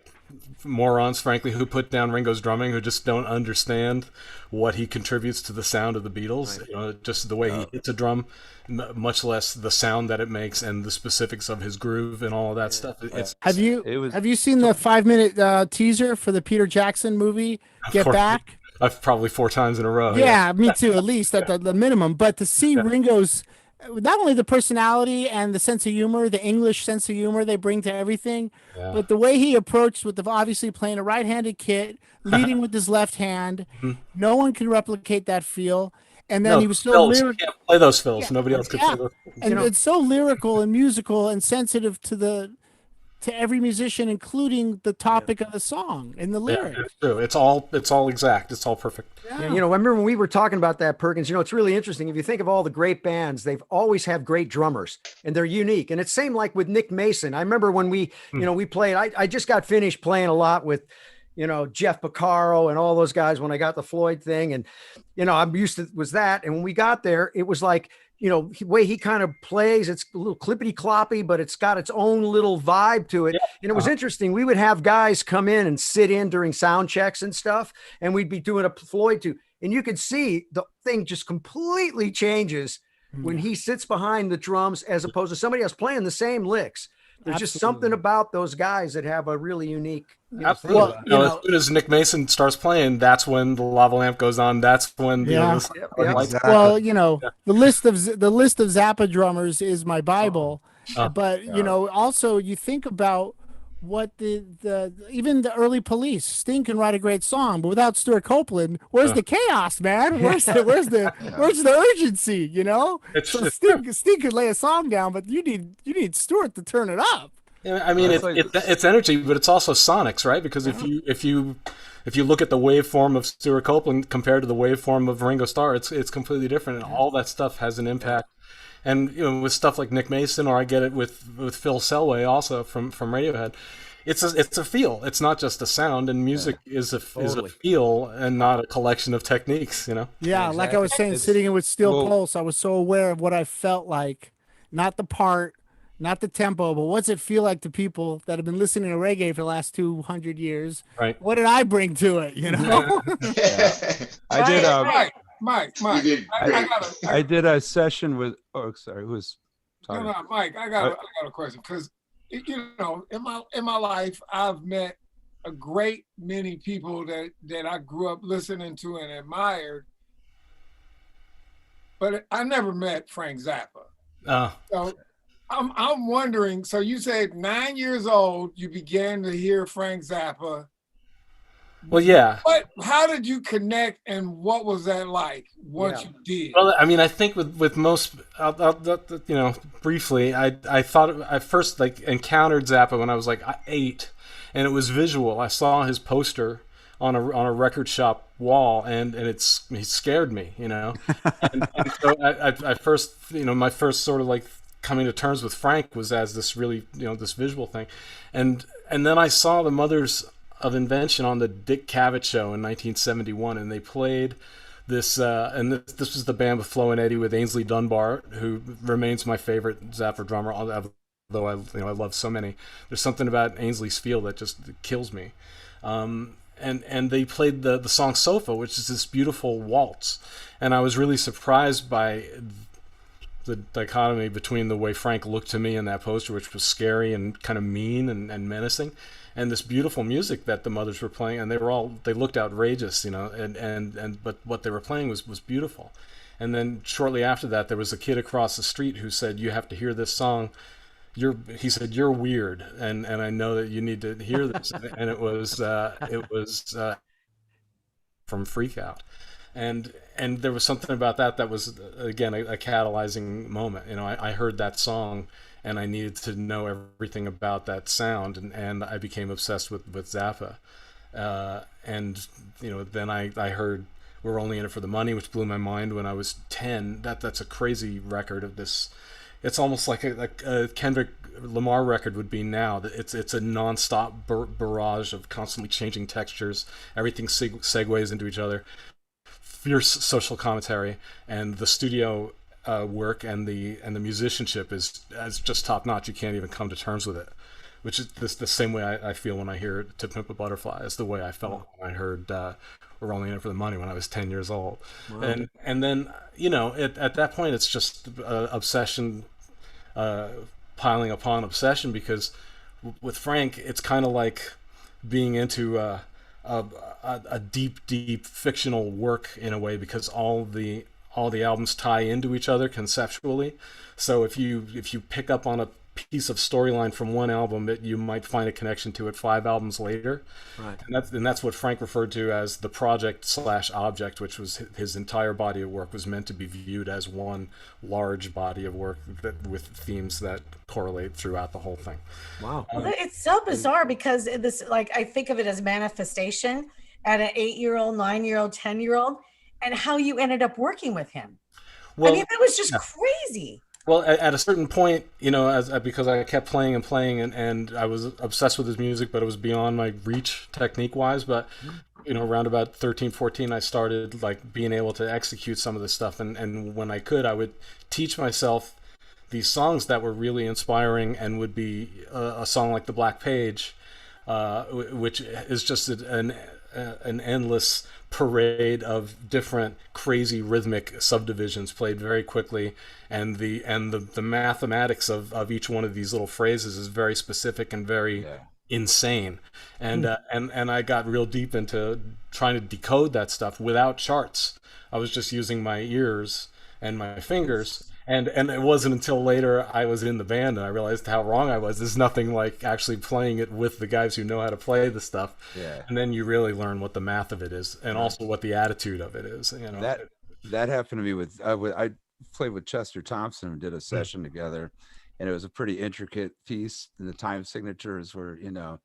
G: morons, frankly, who put down Ringo's drumming, who just don't understand what he contributes to the sound of the Beatles. Right. Just the way he hits a drum, much less the sound that it makes and the specifics of his groove and all of that stuff.
D: Have you seen the 5-minute teaser for the Peter Jackson movie, Get Back?
G: I've probably 4 times in a row.
D: Yeah, me too, at least at the minimum. But to see Ringo's, not only the personality and the sense of humor, the English sense of humor they bring to everything, but the way he approached with obviously playing a right-handed kit, leading with his left hand, no one can replicate that feel. And then he was so lyrical.
G: You can't play those fills. Nobody else can play those.
D: And it's so lyrical and musical and sensitive to every musician, including the topic of the song and the lyrics.
G: It's true. It's all exact. It's all perfect.
A: Yeah. I remember when we were talking about that, Perkins, it's really interesting. If you think of all the great bands, they've always have great drummers and they're unique. And it's same like with Nick Mason. I remember when we played, I just got finished playing a lot with, Jeff Porcaro and all those guys when I got the Floyd thing. And, I'm used to was that. And when we got there, it was like, the way he kind of plays, it's a little clippity cloppy, but it's got its own little vibe to it. Yeah. And it was interesting. We would have guys come in and sit in during sound checks and stuff, and we'd be doing a Floyd too. And you could see the thing just completely changes when he sits behind the drums as opposed to somebody else playing the same licks. There's just something about those guys that have a really unique.
G: Absolutely.
D: Well, you
G: as
D: know-
G: soon as Nick Mason starts playing, that's when the lava lamp goes on. That's when
D: Yeah.
C: Exactly.
D: Well, you know, the list of Zappa drummers is my Bible,
G: Oh.
D: but you know, also you think about what the even the early Police. Sting can write a great song, but without Stuart Copeland, where's the chaos, man? Where's the urgency? You know, so Sting could lay a song down, but you need Stuart to turn it up.
G: Yeah, I mean, it's energy, but it's also sonics, right? Because if you look at the waveform of Stuart Copeland compared to the waveform of Ringo Starr, it's completely different, and all that stuff has an impact. And you know, with stuff like Nick Mason, or I get it with Phil Selway also from Radiohead, it's a feel. It's not just a sound, and music is a feel and not a collection of techniques. You know.
D: Yeah, like I was saying, sitting in with Steel Pulse, I was so aware of what I felt like, not the part. Not the tempo, but what's it feel like to people that have been listening to reggae for the last 200 years?
G: Right.
D: What did I bring to it? You know.
F: I did.
E: Mike.
F: I did a session with. Oh, sorry. Who was talking?
E: No, Mike. I got a question, because you know, in my life, I've met a great many people that I grew up listening to and admired, but I never met Frank Zappa. So I'm wondering. So you said 9 years old, you began to hear Frank Zappa.
G: Well, yeah.
E: How did you connect, and what was that like once you did?
G: Well, I mean, I think with most, you know, briefly, I thought I first like encountered Zappa when I was like 8, and it was visual. I saw his poster on a record shop wall, and he scared me, you know. and so I first, you know, my first sort of like coming to terms with Frank was as this really, you know, this visual thing, and then I saw the Mothers of Invention on the Dick Cavett show in 1971, and they played this, and this was the band with Flo and Eddie, with Ainsley Dunbar, who remains my favorite Zappa drummer, although I love so many. There's something about Ainsley's feel that just kills me. And they played the song Sofa, which is this beautiful waltz, and I was really surprised by the dichotomy between the way Frank looked to me in that poster, which was scary and kind of mean and menacing, and this beautiful music that the Mothers were playing, and they looked outrageous, you know, but what they were playing was beautiful. And then shortly after that, there was a kid across the street who said, "You have to hear this song. He said, you're weird, and I know that you need to hear this." And it was from Freak Out. And there was something about that was, again, a catalyzing moment. You know, I heard that song, and I needed to know everything about that sound, and I became obsessed with Zappa. And you know, then I heard "We're Only in It for the Money," which blew my mind when I was 10. That's a crazy record of this. It's almost like a Kendrick Lamar record would be now. It's a nonstop barrage of constantly changing textures. Everything segues into each other. Fierce social commentary, and the studio work and the musicianship is just top notch. You can't even come to terms with it, which is the same way I feel when I hear "To Pimp a Butterfly" is the way I felt when I heard "We're Only in It for the Money" when I was 10 years old. Wow. And then, you know, at that point it's just obsession piling upon obsession, because with Frank it's kind of like being into a deep fictional work in a way, because all the albums tie into each other conceptually. So if you pick up on a piece of storyline from one album, you might find a connection to it 5 albums later. Right. And that's what Frank referred to as the project/object, which was his entire body of work was meant to be viewed as one large body of work with themes that correlate throughout the whole thing.
A: Wow.
B: It's so bizarre, because this, like, I think of it as manifestation at an 8-year-old, 9-year-old, 10-year-old, and how you ended up working with him. Well, I mean, it was just crazy.
G: Well, at a certain point, you know, because I kept playing and I was obsessed with his music, but it was beyond my reach technique-wise. But, you know, around about 13, 14, I started, like, being able to execute some of this stuff. And when I could, I would teach myself these songs that were really inspiring, and would be a song like The Black Page, which is just an an endless parade of different crazy rhythmic subdivisions played very quickly, and the mathematics of each one of these little phrases is very specific and very insane. And I got real deep into trying to decode that stuff without charts. I was just using my ears and my fingers. And it wasn't until later I was in the band and I realized how wrong I was. There's nothing like actually playing it with the guys who know how to play the stuff.
F: Yeah.
G: And then you really learn what the math of it is, and also what the attitude of it is. You know,
F: that happened to me with I played with Chester Thompson and did a session together, and it was a pretty intricate piece. And the time signatures were, you know,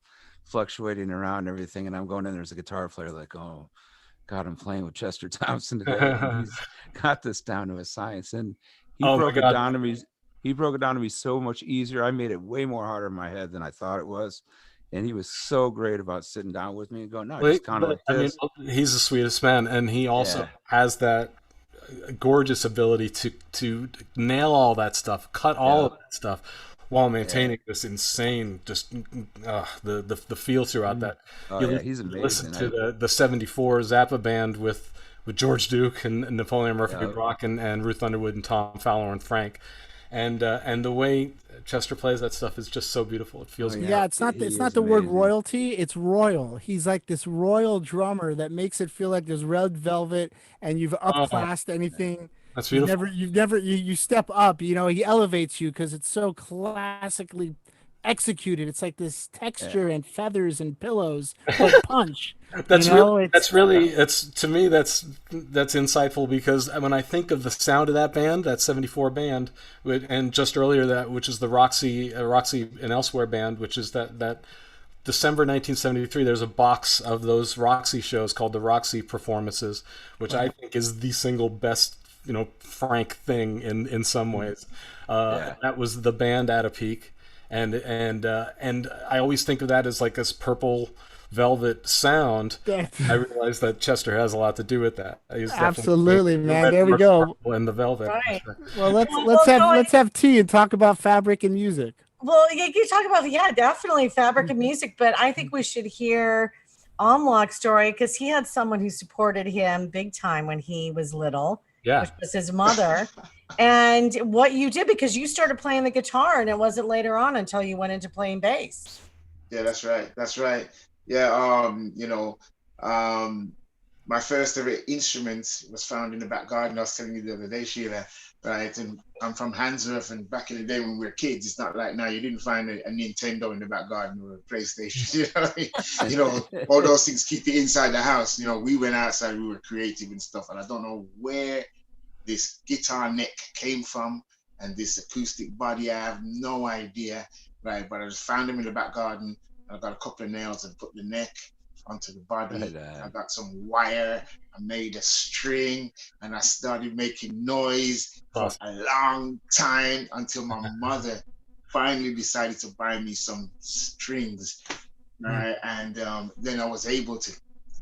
F: fluctuating around and everything. And I'm going in, there's a guitar player like, oh God, I'm playing with Chester Thompson today. And he's got this down to a science. And he broke it down to me. He broke it down to me so much easier. I made it way more harder in my head than I thought it was. And he was so great about sitting down with me and going, no, just kind of like this.
G: I mean, he's the sweetest man. And he also has that gorgeous ability to nail all that stuff, cut all of that stuff while maintaining this insane, just the feel throughout that.
F: He's amazing.
G: Listen to the 74 Zappa band with George Duke and Napoleon Murphy Brock and Ruth Underwood and Tom Fowler and Frank, and the way Chester plays that stuff is just so beautiful. It feels
D: it's not the word royalty, it's royal. He's like this royal drummer that makes it feel like there's red velvet and you've upclassed anything.
G: That's beautiful.
D: You step up, you know, he elevates you because it's so classically executed. It's like this texture and feathers and pillows, like punch.
G: That's to me that's insightful, because when I think of the sound of that band, that 74 band, and just earlier that, which is the Roxy and Elsewhere band, which is that December 1973, there's a box of those Roxy shows called the Roxy Performances, which I think is the single best, you know, Frank thing in some ways. That was the band at a peak. And I always think of that as like this purple velvet sound. I realize that Chester has a lot to do with that.
D: Absolutely, man. There we go.
G: And the velvet.
B: Right.
D: Well, let's have tea and talk about fabric and music.
B: Well, you talk about definitely fabric and music, but I think we should hear Amlak's story, because he had someone who supported him big time when he was little. Which was his mother. And what you did, because you started playing the guitar and it wasn't later on until you went into playing bass.
H: Yeah, that's right. Yeah, my first ever instrument was found in the back garden. I was telling you the other day, Sheila, right? And I'm from Handsworth, and back in the day when we were kids, it's not like now. You didn't find a Nintendo in the back garden or a PlayStation. You know, all those things keep you inside the house. You know, we went outside, we were creative and stuff. And I don't know where this guitar neck came from and this acoustic body. I have no idea, right? But I just found them in the back garden. I got a couple of nails and put the neck onto the body. I got some wire. I made a string, and I started making noise for a long time until my mother finally decided to buy me some strings, right? And then I was able to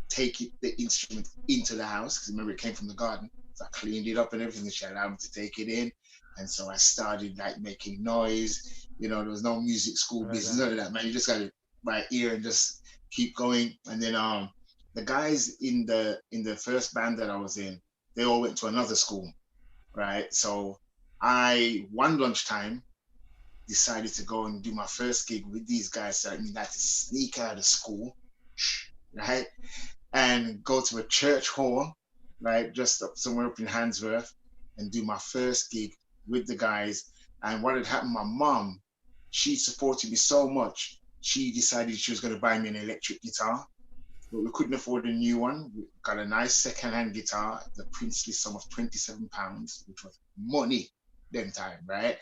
H: take the instrument into the house, because remember it came from the garden. So I cleaned it up and everything. She allowed me to take it in, and so I started like making noise. You know, there was no music school business, none of that, man. You just got it by ear and just keep going. And then the guys in the first band that I was in, they all went to another school, right? So one lunchtime decided to go and do my first gig with these guys. So I had to sneak out of school, right, and go to a church hall, right, just somewhere up in Handsworth, and do my first gig with the guys. And what had happened, my mom, she supported me so much, she decided she was going to buy me an electric guitar, but we couldn't afford a new one. We got a nice second-hand guitar, the princely sum of £27, which was money them time, right?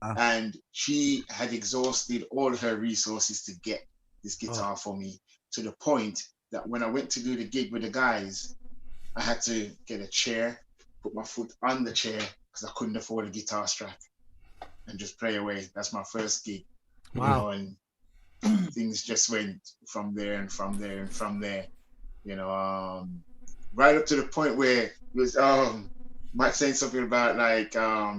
H: And she had exhausted all her resources to get this guitar for me, to the point that when I went to do the gig with the guys, I had to get a chair, put my foot on the chair, because I couldn't afford a guitar strap, and just play away. That's my first gig.
A: Wow.
H: You know, and things just went from there and from there and from there, you know, right up to the point where it was Mike saying something about like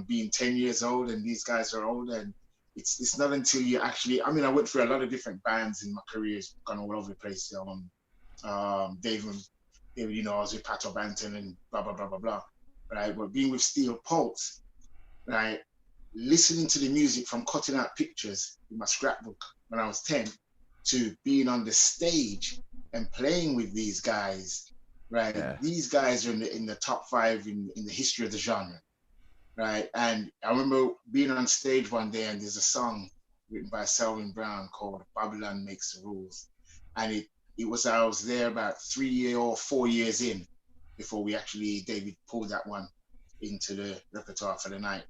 H: being 10 years old and these guys are older, and it's not until you actually, I mean, I went through a lot of different bands in my career, gone all over the place, David, you know, I was with Pato Banton and blah, blah, blah, blah, blah, right? But being with Steel Pulse, right? Listening to the music from cutting out pictures in my scrapbook when I was 10 to being on the stage and playing with these guys, right?
C: Yeah.
H: These guys are in the top 5 in the history of the genre, right? And I remember being on stage one day and there's a song written by Selwyn Brown called Babylon Makes the Rules. And it was, I was there about 3 or 4 years in before David pulled that one into the repertoire for the night.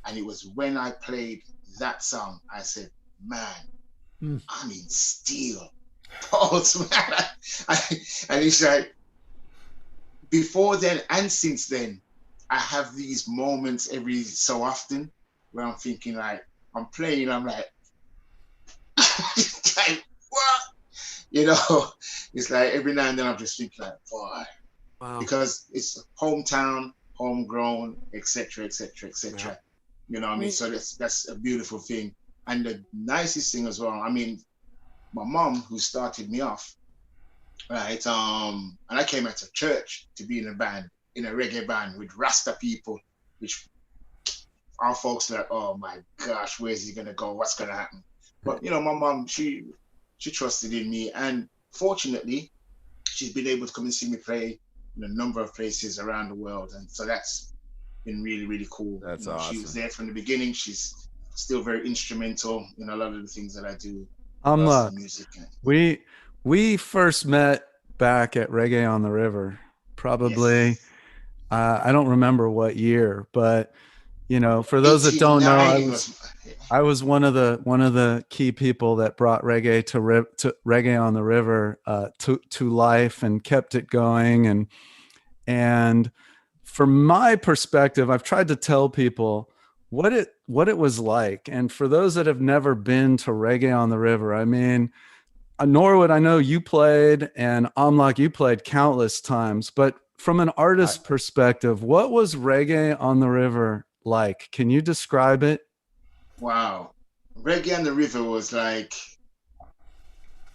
H: And it was when I played that song, I said, man, I'm in Steel Pulse, man. And it's like, before then and since then, I have these moments every so often where I'm thinking like, I'm playing, I'm like, like, what? You know, it's like every now and then I'm just thinking like, boy,
A: Wow.
H: because it's hometown, homegrown, etc., etc., etc. You know what I mean? So that's a beautiful thing. And the nicest thing as well, I mean, my mom, who started me off, right? And I came out of church to be in a band, in a reggae band with Rasta people, which our folks are like, oh my gosh, where's he gonna go? What's gonna happen? But you know, my mom, she trusted in me, and fortunately, she's been able to come and see me play in a number of places around the world, and so that's been really, really cool.
I: That's
H: you know,
I: awesome.
H: She was there from the beginning. She's still very instrumental in a lot of the things that I do.
C: Amlak,
H: Music.
C: we first met back at Reggae on the River, probably.
H: Yes.
C: I don't remember what year, but you know, for those that don't know, I was one of the key people that brought reggae to Reggae on the River to life and kept it going. And from my perspective, I've tried to tell people what it was like. And for those that have never been to Reggae on the River, I mean, Norwood, I know you played, and Amlak, you played countless times, but from an artist perspective, what was Reggae on the River like? Can you describe it?
H: Wow. Reggae on the River was like,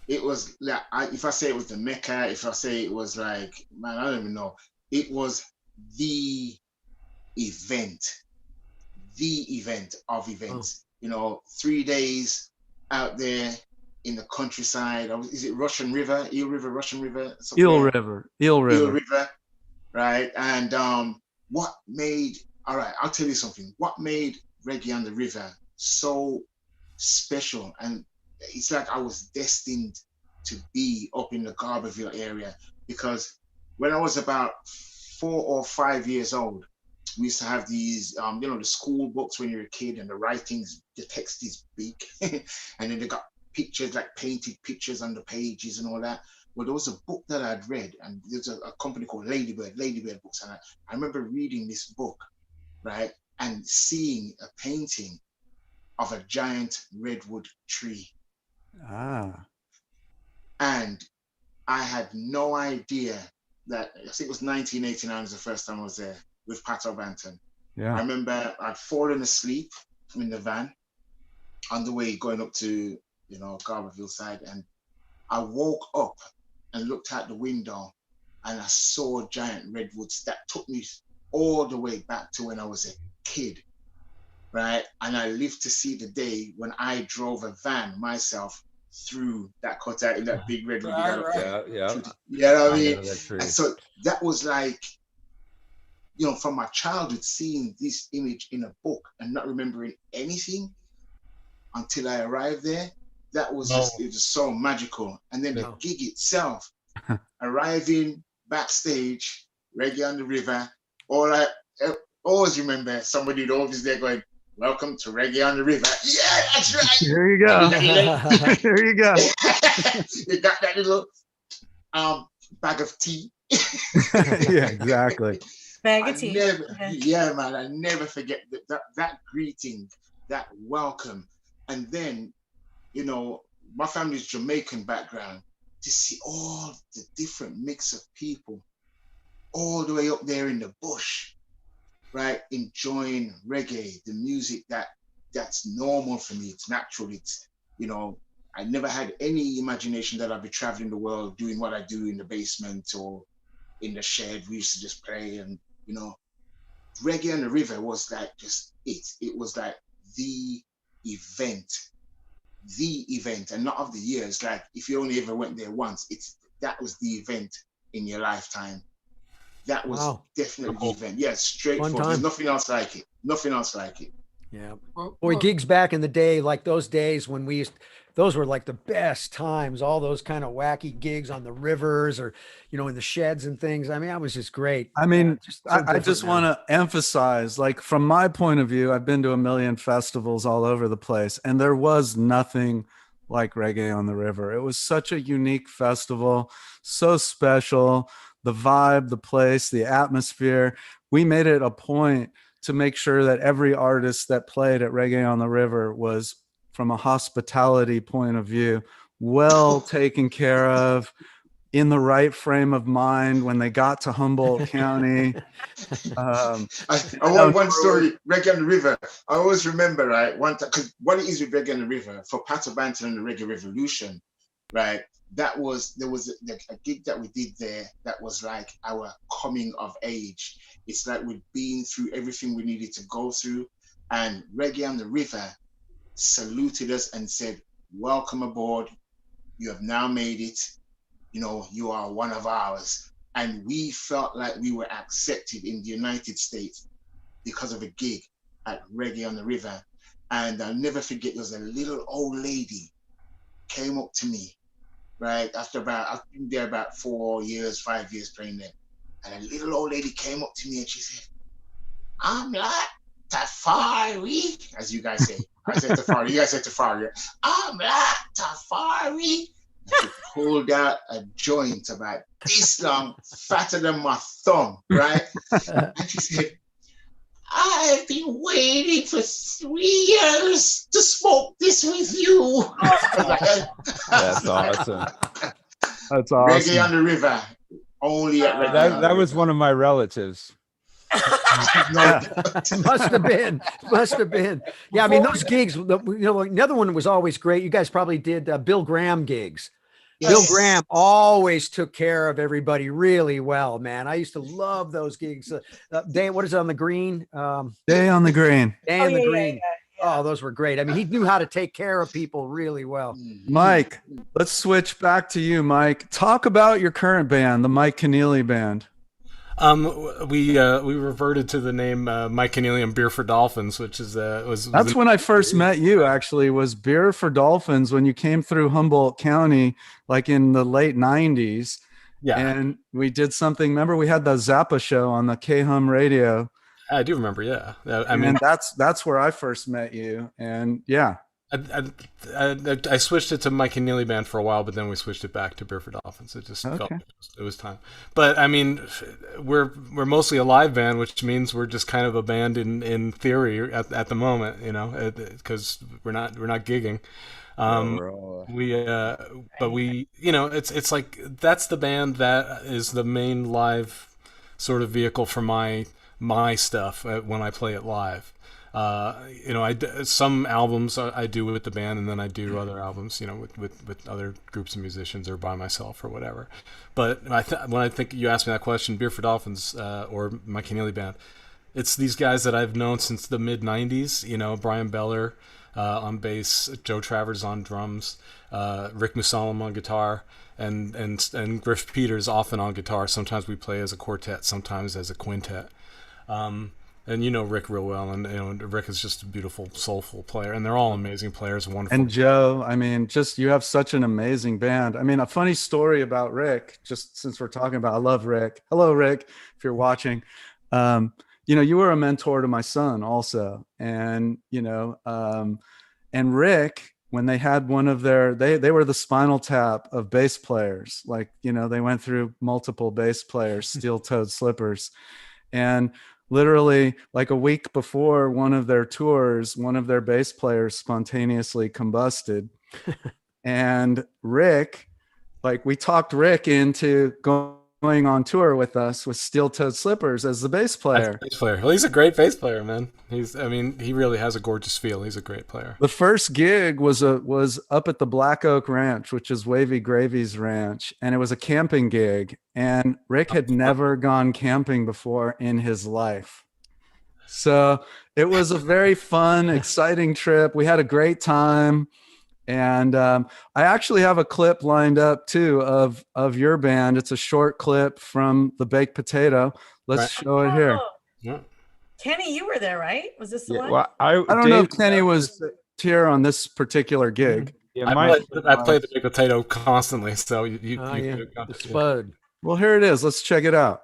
H: it was like, if I say it was the Mecca, if I say it was like, man, I don't even know. It was the event of events. You know, 3 days out there in the countryside. Is it Russian River, Eel River, Russian River?
C: Eel River,
H: right? And what made, all right, I'll tell you something. What made Reggae on the River so special, and it's like I was destined to be up in the Garberville area, because when I was about 4 or 5 years old, we used to have these, you know, the school books when you're a kid, and the text is big, and then they got pictures, like painted pictures on the pages and all that. Well, there was a book that I'd read, and there's a company called Ladybird Books, and I remember reading this book, right, and seeing a painting of a giant redwood tree. And I had no idea that, I think it was 1989 was the first time I was there with Pato Banton.
C: Yeah.
H: I remember I'd fallen asleep in the van on the way going up to, you know, Garberville side, and I woke up and looked out the window and I saw giant redwoods that took me all the way back to when I was a kid, right? And I lived to see the day when I drove a van myself through that cutout in that big redwood.
I: Yeah.
H: You know what I mean? And so that was like, you know, from my childhood, seeing this image in a book and not remembering anything until I arrived there. That was just, it was so magical. And then the gig itself, arriving backstage, Reggae on the River, all I always remember somebody would always there going, welcome to Reggae on the River. Yeah, that's right.
C: Here you go. Here you go.
H: You got that little bag of tea.
C: Yeah, exactly.
B: Bag of tea.
H: Yeah, man, I never forget that greeting, that welcome. And then, you know, my family's Jamaican background, to see all the different mix of people all the way up there in the bush, right? Enjoying reggae, the music that's normal for me. It's natural. It's, you know, I never had any imagination that I'd be traveling the world doing what I do in the basement or in the shed. We used to just play, and Reggae on the River was like just it. It was like the event, and not of the years. Like if you only ever went there once, that was the event in your lifetime. That was definitely the event. Yeah, straightforward. There's nothing else like it. Nothing else like it.
A: Yeah. Boy, gigs back in the day, like those days when those were like the best times, all those kind of wacky gigs on the rivers or, in the sheds and things. I mean, that was just great.
C: I mean, I just want to emphasize, like, from my point of view, I've been to a million festivals all over the place, and there was nothing like Reggae on the River. It was such a unique festival, so special. The vibe, the place, the atmosphere. We made it a point to make sure that every artist that played at Reggae on the River was, from a hospitality point of view, well taken care of, in the right frame of mind when they got to Humboldt County.
H: I want one story, Reggae on the River. I always remember, right, one time, because what it is with Reggae on the River, for Pato Banton and the Reggae Revolution, right, there was a gig that we did there that was like our coming of age. It's like we'd been through everything we needed to go through, and Reggae on the River saluted us and said, "Welcome aboard. You have now made it. You are one of ours." And we felt like we were accepted in the United States because of a gig at Reggae on the River. And I'll never forget, there was a little old lady came up to me, right? I've been there about 5 years playing there. And a little old lady came up to me and she said, "Amlak, Tafari," as you guys say. I said Tafari, you guys said Tafari. "Amlak, Tafari." She pulled out a joint about this long, fatter than my thumb, right? And she said, "I've been waiting for 3 years to smoke this with you."
F: That's awesome.
C: That's awesome.
H: Reggae on the River, only at Reggae.
F: That was one of my relatives.
A: Must have been. Yeah, I mean, those gigs, another one was always great. You guys probably did Bill Graham gigs. Yes. Bill Graham always took care of everybody really well, man. I used to love those gigs. Day, what is it on the green?
C: Day on the Green.
A: Day on the Green. Yeah. Oh, those were great. I mean, he knew how to take care of people really well.
C: Mike, let's switch back to you, Mike. Talk about your current band, the Mike Keneally Band.
G: We reverted to the name Mike Keneally and Beer for Dolphins, which is
C: that's when I first met you. Actually, was Beer for Dolphins when you came through Humboldt County, like in the late '90s. Yeah, and we did something. Remember, we had the Zappa show on the K-Hum radio.
G: I do remember. Yeah,
C: I mean that's where I first met you, and yeah.
G: I switched it to Mike Keneally Band for a while, but then we switched it back to Beer for Dolphins. It just felt it was time. But I mean, we're mostly a live band, which means we're just kind of a band in theory at the moment, because we're not gigging. It's like that's the band that is the main live sort of vehicle for my stuff when I play it live. Some albums I do with the band, and then I do other albums, with other groups of musicians or by myself or whatever. But when I think you asked me that question, Beer for Dolphins or my Keneally Band, it's these guys that I've known since the mid '90s. Brian Beller on bass, Joe Travers on drums, Rick Musalam on guitar, and Griff Peters often on guitar. Sometimes we play as a quartet, sometimes as a quintet. And Rick real well, and Rick is just a beautiful, soulful player, and they're all amazing players, wonderful.
C: And Joe, I mean, you have such an amazing band. I mean, a funny story about Rick, just since we're talking about, I love Rick. Hello, Rick, if you're watching. You were a mentor to my son also, and and Rick, when they had one of their, they were the Spinal Tap of bass players. Like, they went through multiple bass players, steel-toed slippers, and literally like a week before one of their tours, one of their bass players spontaneously combusted. And Rick, like we talked Rick into going going on tour with us with steel-toed slippers as the bass player.
G: Bass player. Well, he's a great bass player, man. He really has a gorgeous feel. He's a great player.
C: The first gig was up at the Black Oak Ranch, which is Wavy Gravy's ranch, and it was a camping gig. And Rick had never gone camping before in his life. So it was a very fun, exciting trip. We had a great time. And I actually have a clip lined up too of your band. It's a short clip from the Baked Potato. Let's show it here.
G: Yeah.
B: Kenny, you were there, right? Was this the one?
F: Well,
C: I don't know if Kenny was here on this particular gig.
F: Yeah,
G: I play the Big Potato constantly, so you
A: The Spud.
C: Well, here it is. Let's check it out.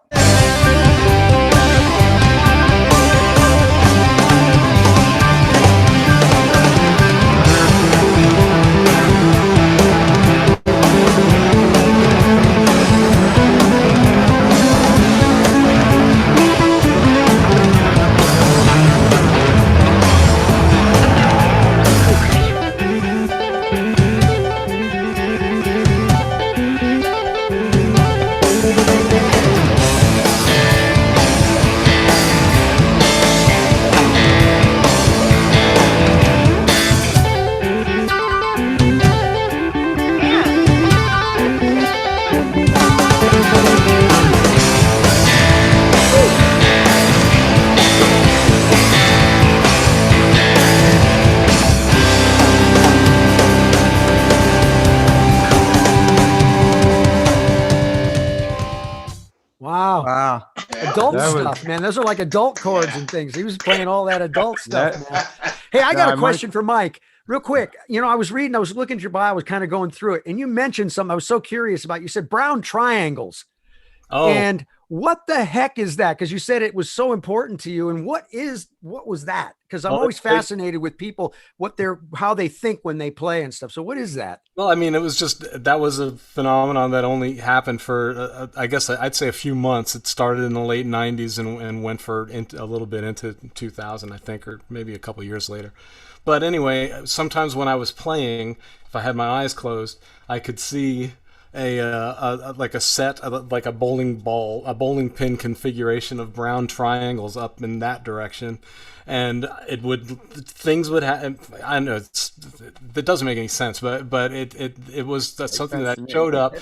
C: Wow.
A: Adult stuff, man. Those are like adult chords and things. He was playing all that adult stuff, man. Hey, I got a question for Mike. Real quick. I was looking at your bio, I was kind of going through it, and you mentioned something I was so curious about. You said brown triangles.
G: Oh.
A: And what the heck is that? Because you said it was so important to you. And what was that? Because I'm always fascinated with people, how they think when they play and stuff. So what is that?
G: Well, I mean, that was a phenomenon that only happened for, I guess I'd say a few months. It started in the late 90s and went for a little bit into 2000, I think, or maybe a couple years later. But anyway, sometimes when I was playing, if I had my eyes closed, I could see like a bowling pin configuration of brown triangles up in that direction, and things would happen. I know that doesn't make any sense, but it was something that showed up,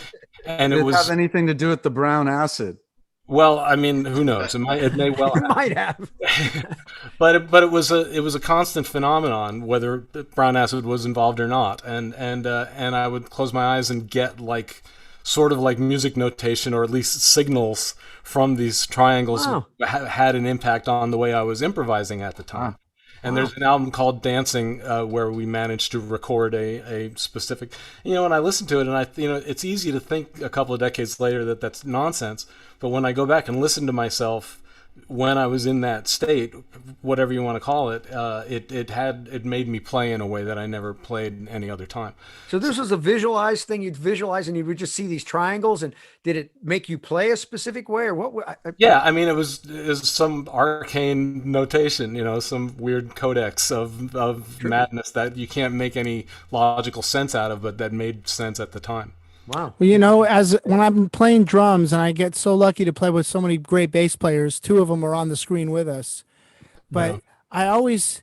G: and
C: Did it have anything to do with the brown acid?
G: Well, I mean, who knows? It may well have.
A: Might have.
G: but it was a constant phenomenon, whether brown acid was involved or not, and I would close my eyes and get sort of like music notation, or at least signals from these triangles.
A: Wow.
G: Had an impact on the way I was improvising at the time. Wow. And there's an album called Dancing where we managed to record a specific, and I listen to it, and it's easy to think a couple of decades later that that's nonsense. But when I go back and listen to myself when I was in that state, whatever you want to call it, it made me play in a way that I never played any other time.
A: So this was a visualized thing. You'd visualize and you would just see these triangles. And did it make you play a specific way, or what?
G: Yeah, I mean, it was some arcane notation, some weird codex of madness that you can't make any logical sense out of, but that made sense at the time.
A: Wow.
D: Well, when I'm playing drums, and I get so lucky to play with so many great bass players, two of them are on the screen with us, but I always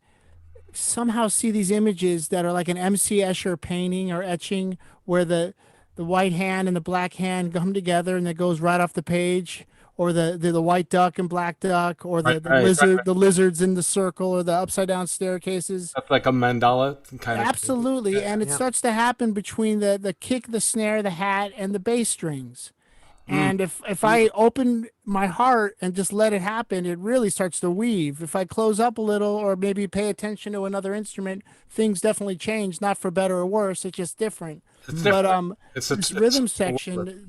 D: somehow see these images that are like an M.C. Escher painting or etching, where the white hand and the black hand come together and it goes right off the page, or the white duck and black duck, or the lizards in the circle, or the upside down staircases.
G: That's like a mandala kind of.
D: Absolutely, and it starts to happen between the kick, the snare, the hat, and the bass strings. And if I open my heart and just let it happen, it really starts to weave. If I close up a little, or maybe pay attention to another instrument, things definitely change, not for better or worse. It's just different. But this rhythm section,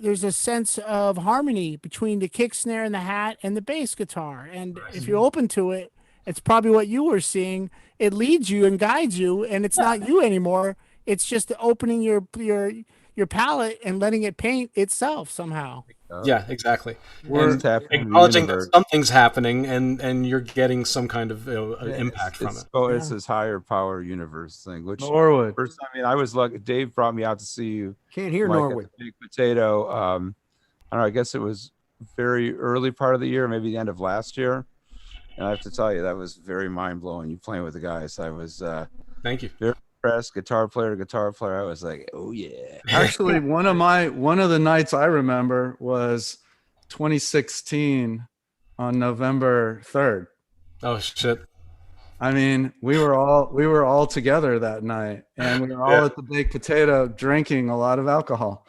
D: there's a sense of harmony between the kick, snare, and the hat, and the bass guitar. And if you're open to it, it's probably what you were seeing. It leads you and guides you, and it's not you anymore. It's just opening your palette and letting it paint itself somehow.
G: Yeah, exactly.
C: We're
G: And
C: tapping into the
G: acknowledging that
C: universe.
G: something's happening and you're getting some kind of impact from it.
F: Oh, it's this higher power universe thing, which
C: Norwood.
F: first, I mean, I was lucky. Dave brought me out to see you.
A: Can't hear
F: Mike, at
A: Norwood.
F: the Big Potato. I don't know. I guess it was very early part of the year, maybe the end of last year. And I have to tell you, that was very mind blowing. You playing with the guys. I was
G: Thank you.
F: very impressed. Guitar player to guitar player. I was like, oh yeah.
C: Actually, one of the nights I remember was 2016 on November 3rd.
G: Oh shit.
C: I mean, we were all together that night, and we were all at the Baked Potato drinking a lot of alcohol.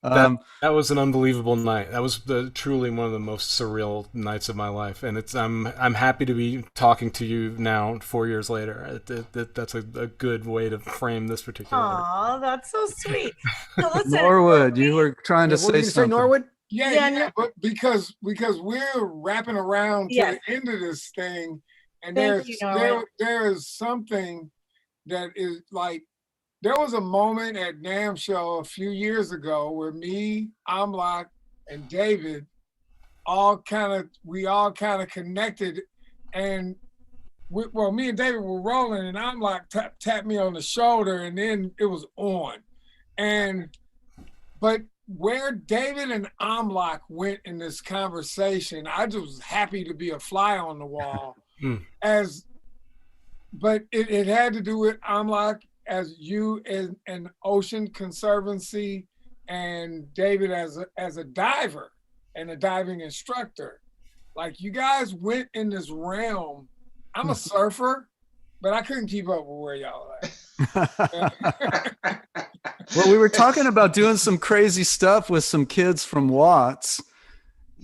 G: That was an unbelievable night. That was truly one of the most surreal nights of my life, and I'm happy to be talking to you now 4 years later. That's a good way to frame this particular.
B: Aw, that's so sweet. So listen,
C: Norwood, you were trying to
A: What were
C: say
A: you gonna
C: something.
A: Norwood?
E: Yeah, but because we're wrapping around to
B: Yes.
E: the end of this thing, and
B: Thank you, Norwood.
E: there is something that is like, there was a moment at NAMM show a few years ago where me, Amlak, and David we all kind of connected, and me and David were rolling, and Amlak tapped me on the shoulder, and then it was on, but where David and Amlak went in this conversation, I just was happy to be a fly on the wall. But it had to do with Amlak as you an Ocean Conservancy, and David as a diver and a diving instructor. Like, you guys went in this realm. I'm a surfer, but I couldn't keep up with where y'all at.
C: Well, we were talking about doing some crazy stuff with some kids from Watts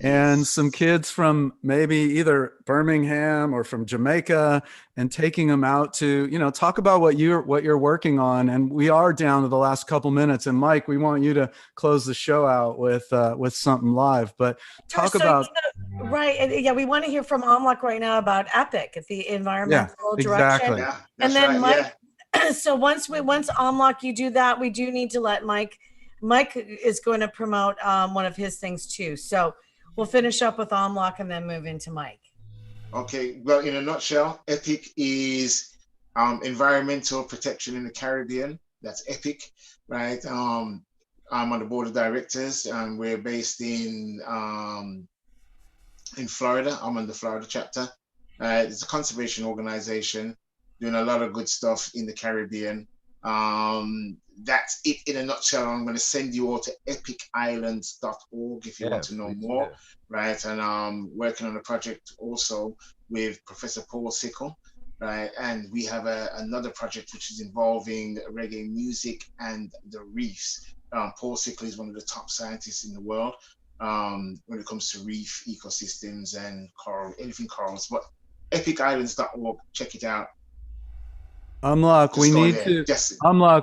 C: and some kids from maybe either Birmingham or from Jamaica, and taking them out to, talk about what you're working on. And we are down to the last couple minutes. And Mike, we want you to close the show out with something live, but talk about.
B: Right. And yeah, we want to hear from Amlak right now about EPIC at the environmental direction.
C: Exactly.
H: Yeah,
B: And
H: that's
B: then
H: right,
B: Mike, so once Amlak, you do that, we do need to let Mike is going to promote one of his things too. So we'll finish up with Amlak and then move into Mike.
H: Okay, well, in a nutshell, EPIC is environmental protection in the Caribbean. That's EPIC, right? I'm on the board of directors, and we're based in Florida. I'm on the Florida chapter. It's a conservation organization doing a lot of good stuff in the Caribbean. That's it in a nutshell. I'm going to send you all to epicislands.org if you want to know more, right? And I'm working on a project also with Professor Paul Sickle, right? And we have another project which is involving reggae music and the reefs. Paul Sickle is one of the top scientists in the world when it comes to reef ecosystems and coral, anything corals. But epicislands.org, check it out.
C: Amlak,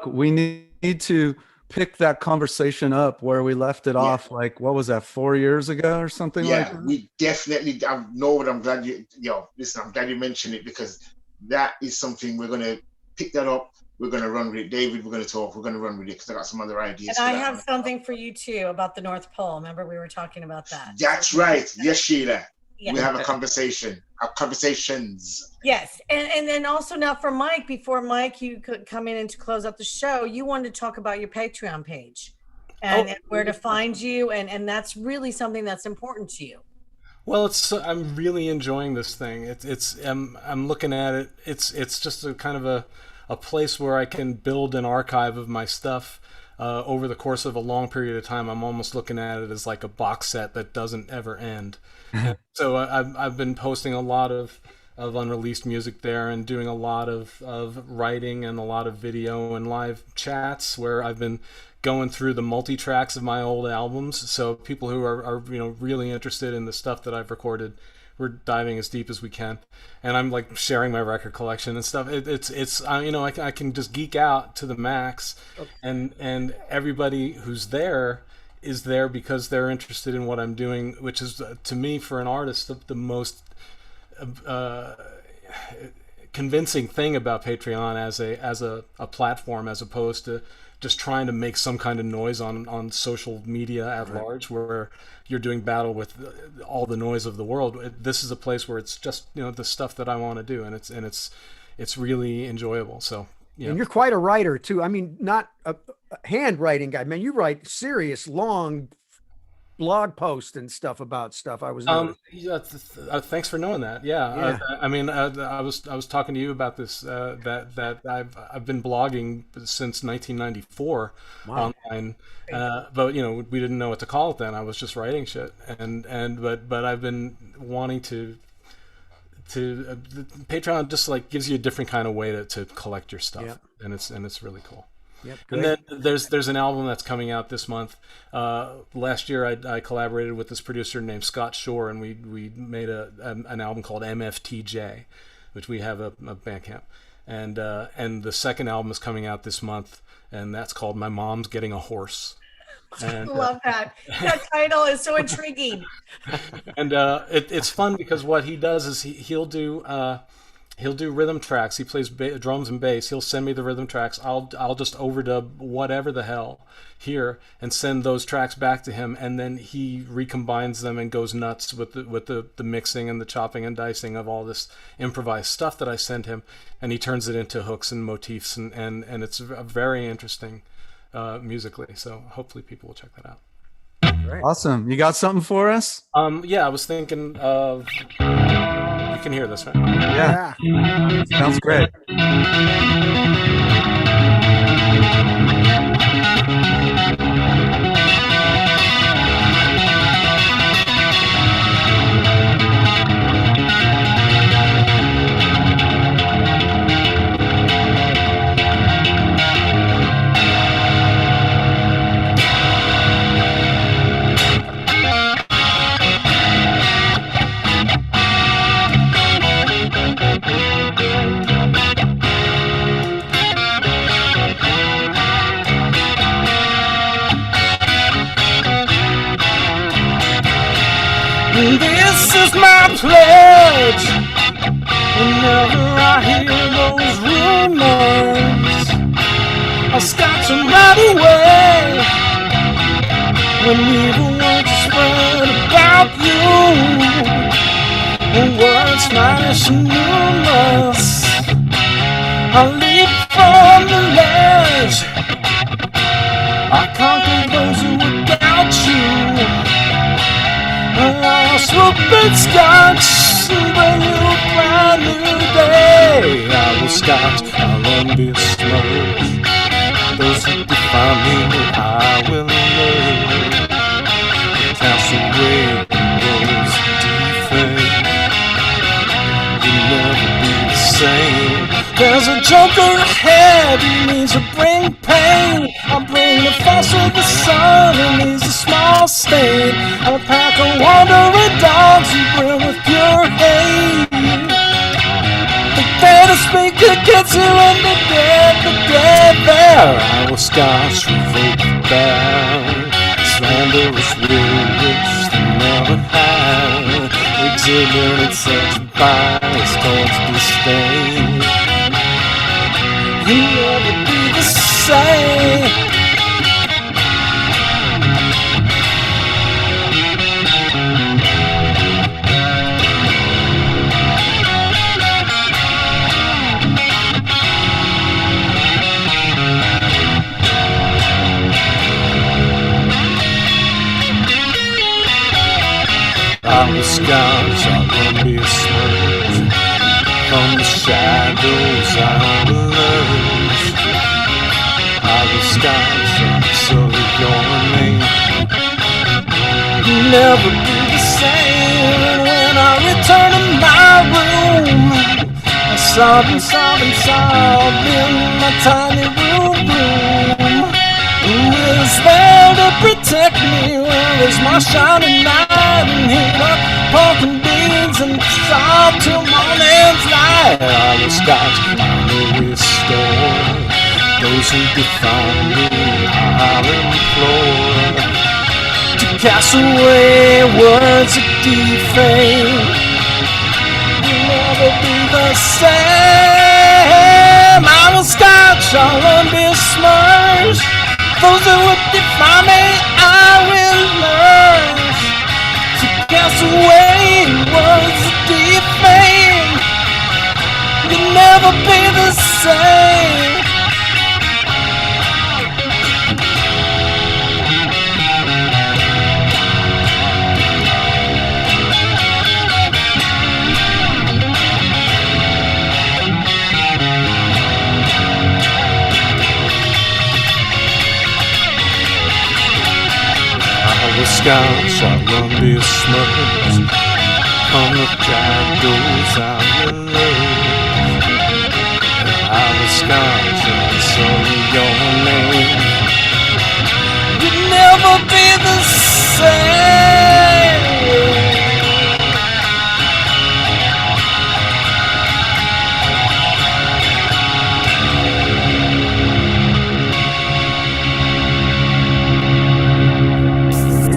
C: we need to pick that conversation up where we left it off. Like, what was that, 4 years ago or something like that?
H: Yeah, we definitely, I'm glad I'm glad you mentioned it, because that is something we're going to pick that up. We're going to run with it. David, we're going to talk. We're going to run with it because I got some other ideas.
B: And I have something for you too about the North Pole. Remember, we were talking about that.
H: That's right. Yes, Sheila.
B: Yeah.
H: We have a conversation. Our conversations.
B: Yes, and then also now for Mike, before Mike, you could come in and to close out the show, you wanted to talk about your Patreon page and where to find you, and that's really something that's important to you.
G: Well, I'm really enjoying this thing. I'm looking at it. It's just a kind of a place where I can build an archive of my stuff over the course of a long period of time. I'm almost looking at it as like a box set that doesn't ever end. So I've been posting a lot of unreleased music there, and doing a lot of writing and a lot of video and live chats where I've been going through the multi-tracks of my old albums. So people who are really interested in the stuff that I've recorded, we're diving as deep as we can, and I'm like sharing my record collection and stuff. I can just geek out to the max, and everybody who's there is there because they're interested in what I'm doing, which is to me, for an artist, the most convincing thing about Patreon as a platform, as opposed to just trying to make some kind of noise on social media at large, where you're doing battle with all the noise of the world. This is a place where it's just, you know, the stuff that I want to do, and it's really enjoyable. So yeah.
A: And you're quite a writer too. I mean, not a handwriting guy, man. You write serious, long blog posts and stuff about stuff. I was
G: yeah, thanks for knowing that. Yeah, I mean, I was talking to you about this. That I've been blogging since 1994 online, but you know, we didn't know what to call it then. I was just writing shit, but I've been wanting to Patreon just like gives you a different kind of way to collect your stuff, and it's really cool.
A: Yep,
G: and then there's an album that's coming out this month. Last year I collaborated with this producer named Scott Shore, and we made an album called MFTJ, which we have a Bandcamp, and the second album is coming out this month, and that's called My Mom's Getting a Horse. And,
B: love that. That title is so intriguing.
G: And it's fun because what he does is he'll do rhythm tracks. He plays drums and bass. He'll send me the rhythm tracks. I'll just overdub whatever the hell here and send those tracks back to him, and then he recombines them and goes nuts with the mixing and the chopping and dicing of all this improvised stuff that I send him, and he turns it into hooks and motifs, and it's very interesting musically. So hopefully people will check that out.
A: Great.
C: Awesome. You got something for us?
G: Yeah, I was thinking of. You can hear this, right?
C: Yeah. Sounds great.
I: This is my pledge. Whenever I hear those rumors, I'll scotch them right away. When evil words spread about you, words smash and numerous, I'll leap from the ledge. I conquer those who would doubt you. I'll swoop and scotch and bring you a brand new day. I will scotch, I'll undisclose those who define me, I will know. Cast away those defame. You'll never be the same. There's a joker ahead, he means to bring pain. I'll bring the force of the sun, and he's a small stain. I'll pack a wandering dogs who brim with pure hate. The dead to speak against you, and the dead there. I will scotch, revoke the bound. Slanderous lyrics that never had. Exhibiting such bias towards disdain. You'll never be the same. I will scotch, I will be smudged. From the shadows I will emerge. I will scotch, so your name never be the same. And when I return to my room, I sob in my tiny room. Who is there to protect me? Where is my shining light? And heat up pumpkin beans and sob till morning's light. I will scotch, I will restore those who define me. I'll implore to cast away words of defame. You'll never be the same. I'm a Scotch, I won't be smudged. Those that would define me, I will learn to cast away words that defame. You'll never be the same. The Scouts are run be smudged on the jackals I will love. I was Scouts and so your name. You'll never be the same.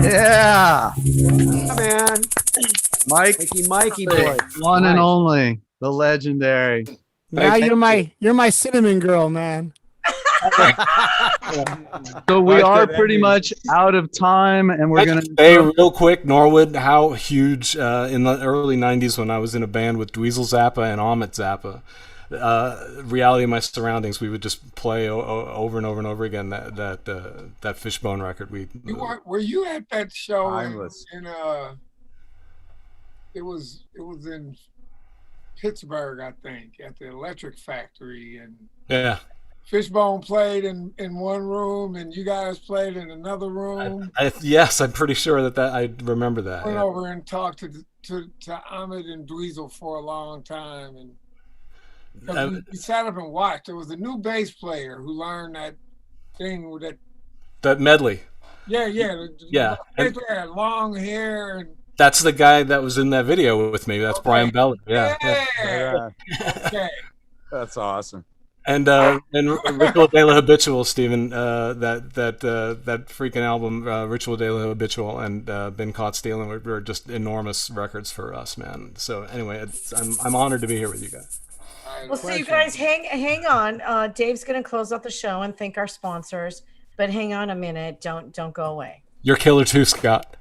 C: Yeah,
A: Man,
C: Mike,
A: Mikey boy.
C: one and
A: Nice.
C: only, the legendary.
D: Now you're my cinnamon girl, man.
C: So we are pretty much out of time, and we're gonna
G: say real quick, Norwood, how huge in the early '90s when I was in a band with Dweezil Zappa and Amit Zappa. Reality of My Surroundings, we would just play over and over and over again that Fishbone record.
E: Were you at that show
C: Timeless.
E: in it was in Pittsburgh, I think, at the Electric Factory, and
G: Yeah.
E: Fishbone played in one room and you guys played in another room.
G: Yes, I'm pretty sure that I remember that.
E: Went
G: Yeah.
E: over and talked to Ahmed and Dweezil for a long time, and we sat up and watched. There was a new bass player who learned that thing with
G: That medley.
E: Yeah.
G: Yeah.
E: The bass player had long hair, and
G: That's the guy that was in that video with me. That's Brian Bell. Yeah.
E: Okay.
F: That's awesome.
G: And Ritual de la Habitual, Stephen, that freaking album, Ritual de la Habitual, and Been Caught Stealing were just enormous records for us, man. So anyway, I'm honored to be here with you guys.
B: Well, so you guys hang on. Dave's going to close out the show and thank our sponsors, but hang on a minute. Don't go away.
G: You're killer too, Scott.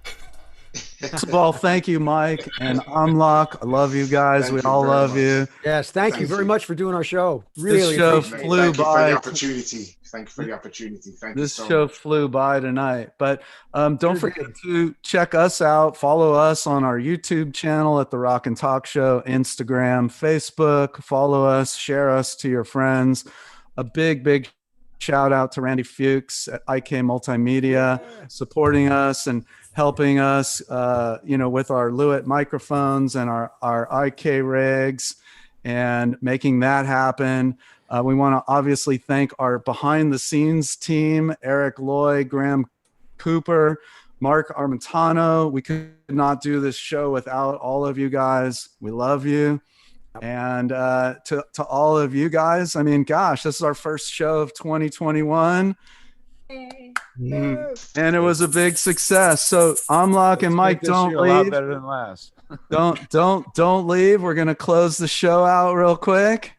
C: First of all, thank you, Mike and Amlak. I love you guys.
H: Thank
C: We
H: you
C: all
H: very
C: love
H: much.
C: you.
A: Yes, thank you very much for doing our show. Really,
C: This show
A: appreciate it.
C: flew
H: Thank you for
C: by.
H: the opportunity. Thank you for the opportunity. Thank you
C: This
H: so
C: show
H: much.
C: flew by tonight. But don't forget to check us out. Follow us on our YouTube channel at The Rock and Talk Show, Instagram, Facebook. Follow us, share us to your friends. A big shout out to Randy Fuchs at IK Multimedia, supporting us and helping us, with our Lewitt microphones and our IK rigs and making that happen. We want to obviously thank our behind the scenes team, Eric Loy, Graham Cooper, Mark Armentano. We could not do this show without all of you guys. We love you. And to all of you guys, I mean, gosh, this is our first show of 2021. And it was a big success. So Amlak and Mike, don't
F: A lot
C: leave.
F: better than last.
C: Don't leave. We're gonna close the show out real quick,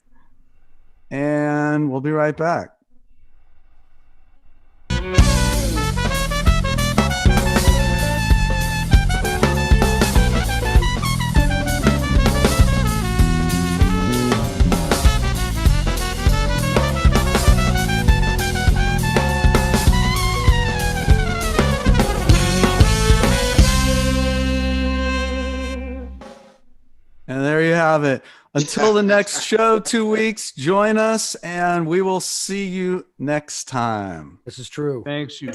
C: and we'll be right back. And there you have it. Until the next show, 2 weeks, join us, and we will see you next time.
A: This is true.
F: Thanks, you